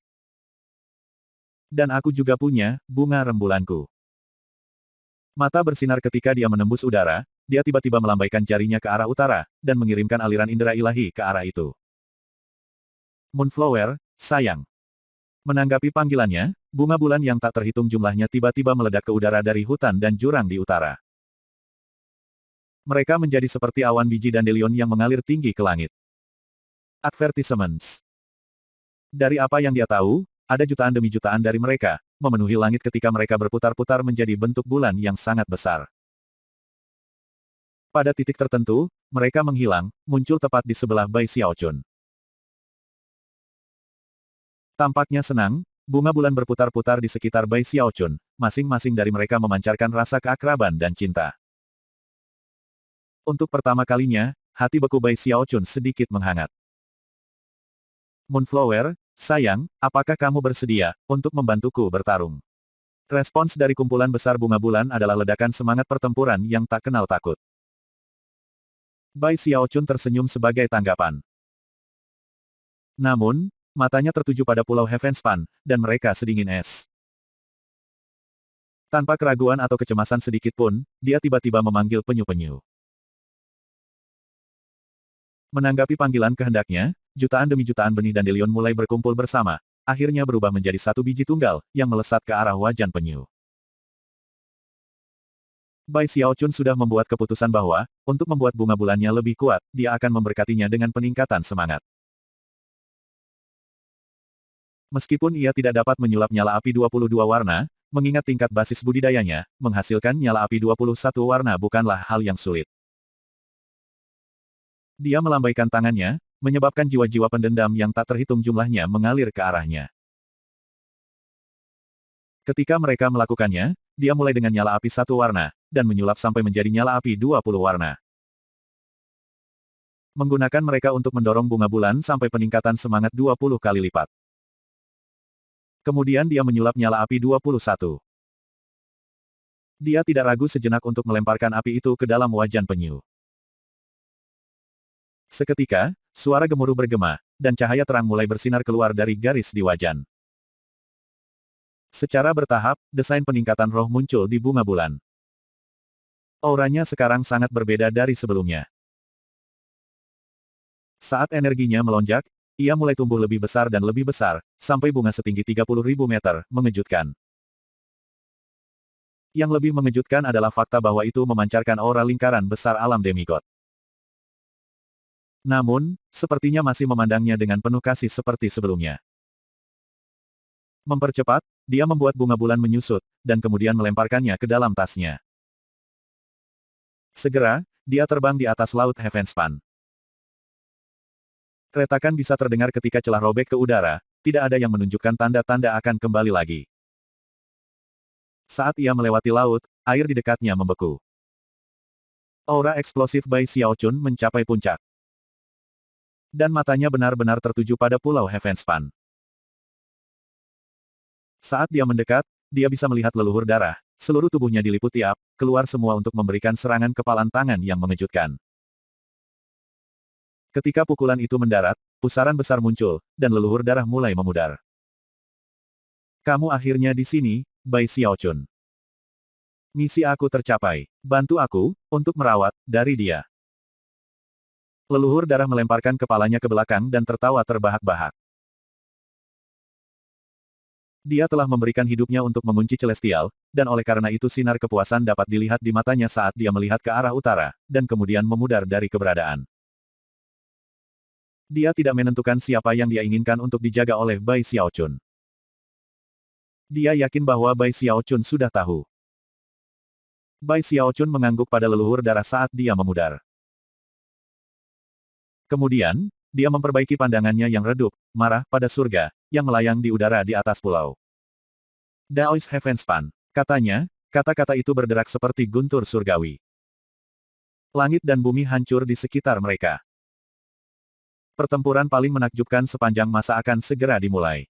Dan aku juga punya, bunga rembulanku. Mata bersinar ketika dia menembus udara, dia tiba-tiba melambaikan jarinya ke arah utara, dan mengirimkan aliran indera ilahi ke arah itu. Moonflower, sayang. Menanggapi panggilannya, bunga bulan yang tak terhitung jumlahnya tiba-tiba meledak ke udara dari hutan dan jurang di utara. Mereka menjadi seperti awan biji dandelion yang mengalir tinggi ke langit. Advertisements. Dari apa yang dia tahu, ada jutaan demi jutaan dari mereka, memenuhi langit ketika mereka berputar-putar menjadi bentuk bulan yang sangat besar. Pada titik tertentu, mereka menghilang, muncul tepat di sebelah Bai Xiaochun. Tampaknya senang, bunga bulan berputar-putar di sekitar Bai Xiaochun, masing-masing dari mereka memancarkan rasa keakraban dan cinta. Untuk pertama kalinya, hati beku Bai Xiaochun sedikit menghangat. Moonflower, sayang, apakah kamu bersedia untuk membantuku bertarung? Respons dari kumpulan besar bunga bulan adalah ledakan semangat pertempuran yang tak kenal takut. Bai Xiaochun tersenyum sebagai tanggapan. Namun, matanya tertuju pada Pulau Heavenspan, dan mereka sedingin es. Tanpa keraguan atau kecemasan sedikit pun, dia tiba-tiba memanggil penyu-penyu. Menanggapi panggilan kehendaknya, jutaan demi jutaan benih dandelion mulai berkumpul bersama, akhirnya berubah menjadi satu biji tunggal, yang melesat ke arah wajan penyu. Bai Xiaochun sudah membuat keputusan bahwa, untuk membuat bunga bulannya lebih kuat, dia akan memberkatinya dengan peningkatan semangat. Meskipun ia tidak dapat menyulap nyala api 22 warna, mengingat tingkat basis budidayanya, menghasilkan nyala api 21 warna bukanlah hal yang sulit. Dia melambaikan tangannya, menyebabkan jiwa-jiwa pendendam yang tak terhitung jumlahnya mengalir ke arahnya. Ketika mereka melakukannya, dia mulai dengan nyala api 1 warna, dan menyulap sampai menjadi nyala api 20 warna. Menggunakan mereka untuk mendorong bunga bulan sampai peningkatan semangat 20 kali lipat. Kemudian dia menyulap nyala api 21. Dia tidak ragu sejenak untuk melemparkan api itu ke dalam wajan penyu. Seketika, suara gemuruh bergema, dan cahaya terang mulai bersinar keluar dari garis di wajan. Secara bertahap, desain peningkatan roh muncul di bunga bulan. Auranya sekarang sangat berbeda dari sebelumnya. Saat energinya melonjak, ia mulai tumbuh lebih besar dan lebih besar, sampai bunga setinggi 30.000 meter, mengejutkan. Yang lebih mengejutkan adalah fakta bahwa itu memancarkan aura lingkaran besar alam demigod. Namun, sepertinya masih memandangnya dengan penuh kasih seperti sebelumnya. Mempercepat, dia membuat bunga bulan menyusut, dan kemudian melemparkannya ke dalam tasnya. Segera, dia terbang di atas laut Heavenspan. Retakan bisa terdengar ketika celah robek ke udara, tidak ada yang menunjukkan tanda-tanda akan kembali lagi. Saat ia melewati laut, air di dekatnya membeku. Aura eksplosif Bai Xiaochun mencapai puncak. Dan matanya benar-benar tertuju pada Pulau Heavenspan. Saat dia mendekat, dia bisa melihat leluhur darah, seluruh tubuhnya diliputi api, keluar semua untuk memberikan serangan kepalan tangan yang mengejutkan. Ketika pukulan itu mendarat, pusaran besar muncul, dan leluhur darah mulai memudar. Kamu akhirnya di sini, Bai Xiaochun. Misi aku tercapai. Bantu aku, untuk merawat, dari dia. Leluhur darah melemparkan kepalanya ke belakang dan tertawa terbahak-bahak. Dia telah memberikan hidupnya untuk mengunci Celestial, dan oleh karena itu sinar kepuasan dapat dilihat di matanya saat dia melihat ke arah utara, dan kemudian memudar dari keberadaan. Dia tidak menentukan siapa yang dia inginkan untuk dijaga oleh Bai Xiaochun. Dia yakin bahwa Bai Xiaochun sudah tahu. Bai Xiaochun mengangguk pada leluhur darah saat dia memudar. Kemudian, dia memperbaiki pandangannya yang redup, marah, pada surga, yang melayang di udara di atas pulau. Daoist Heavenspan, katanya, kata-kata itu berderak seperti guntur surgawi. Langit dan bumi hancur di sekitar mereka. Pertempuran paling menakjubkan sepanjang masa akan segera dimulai.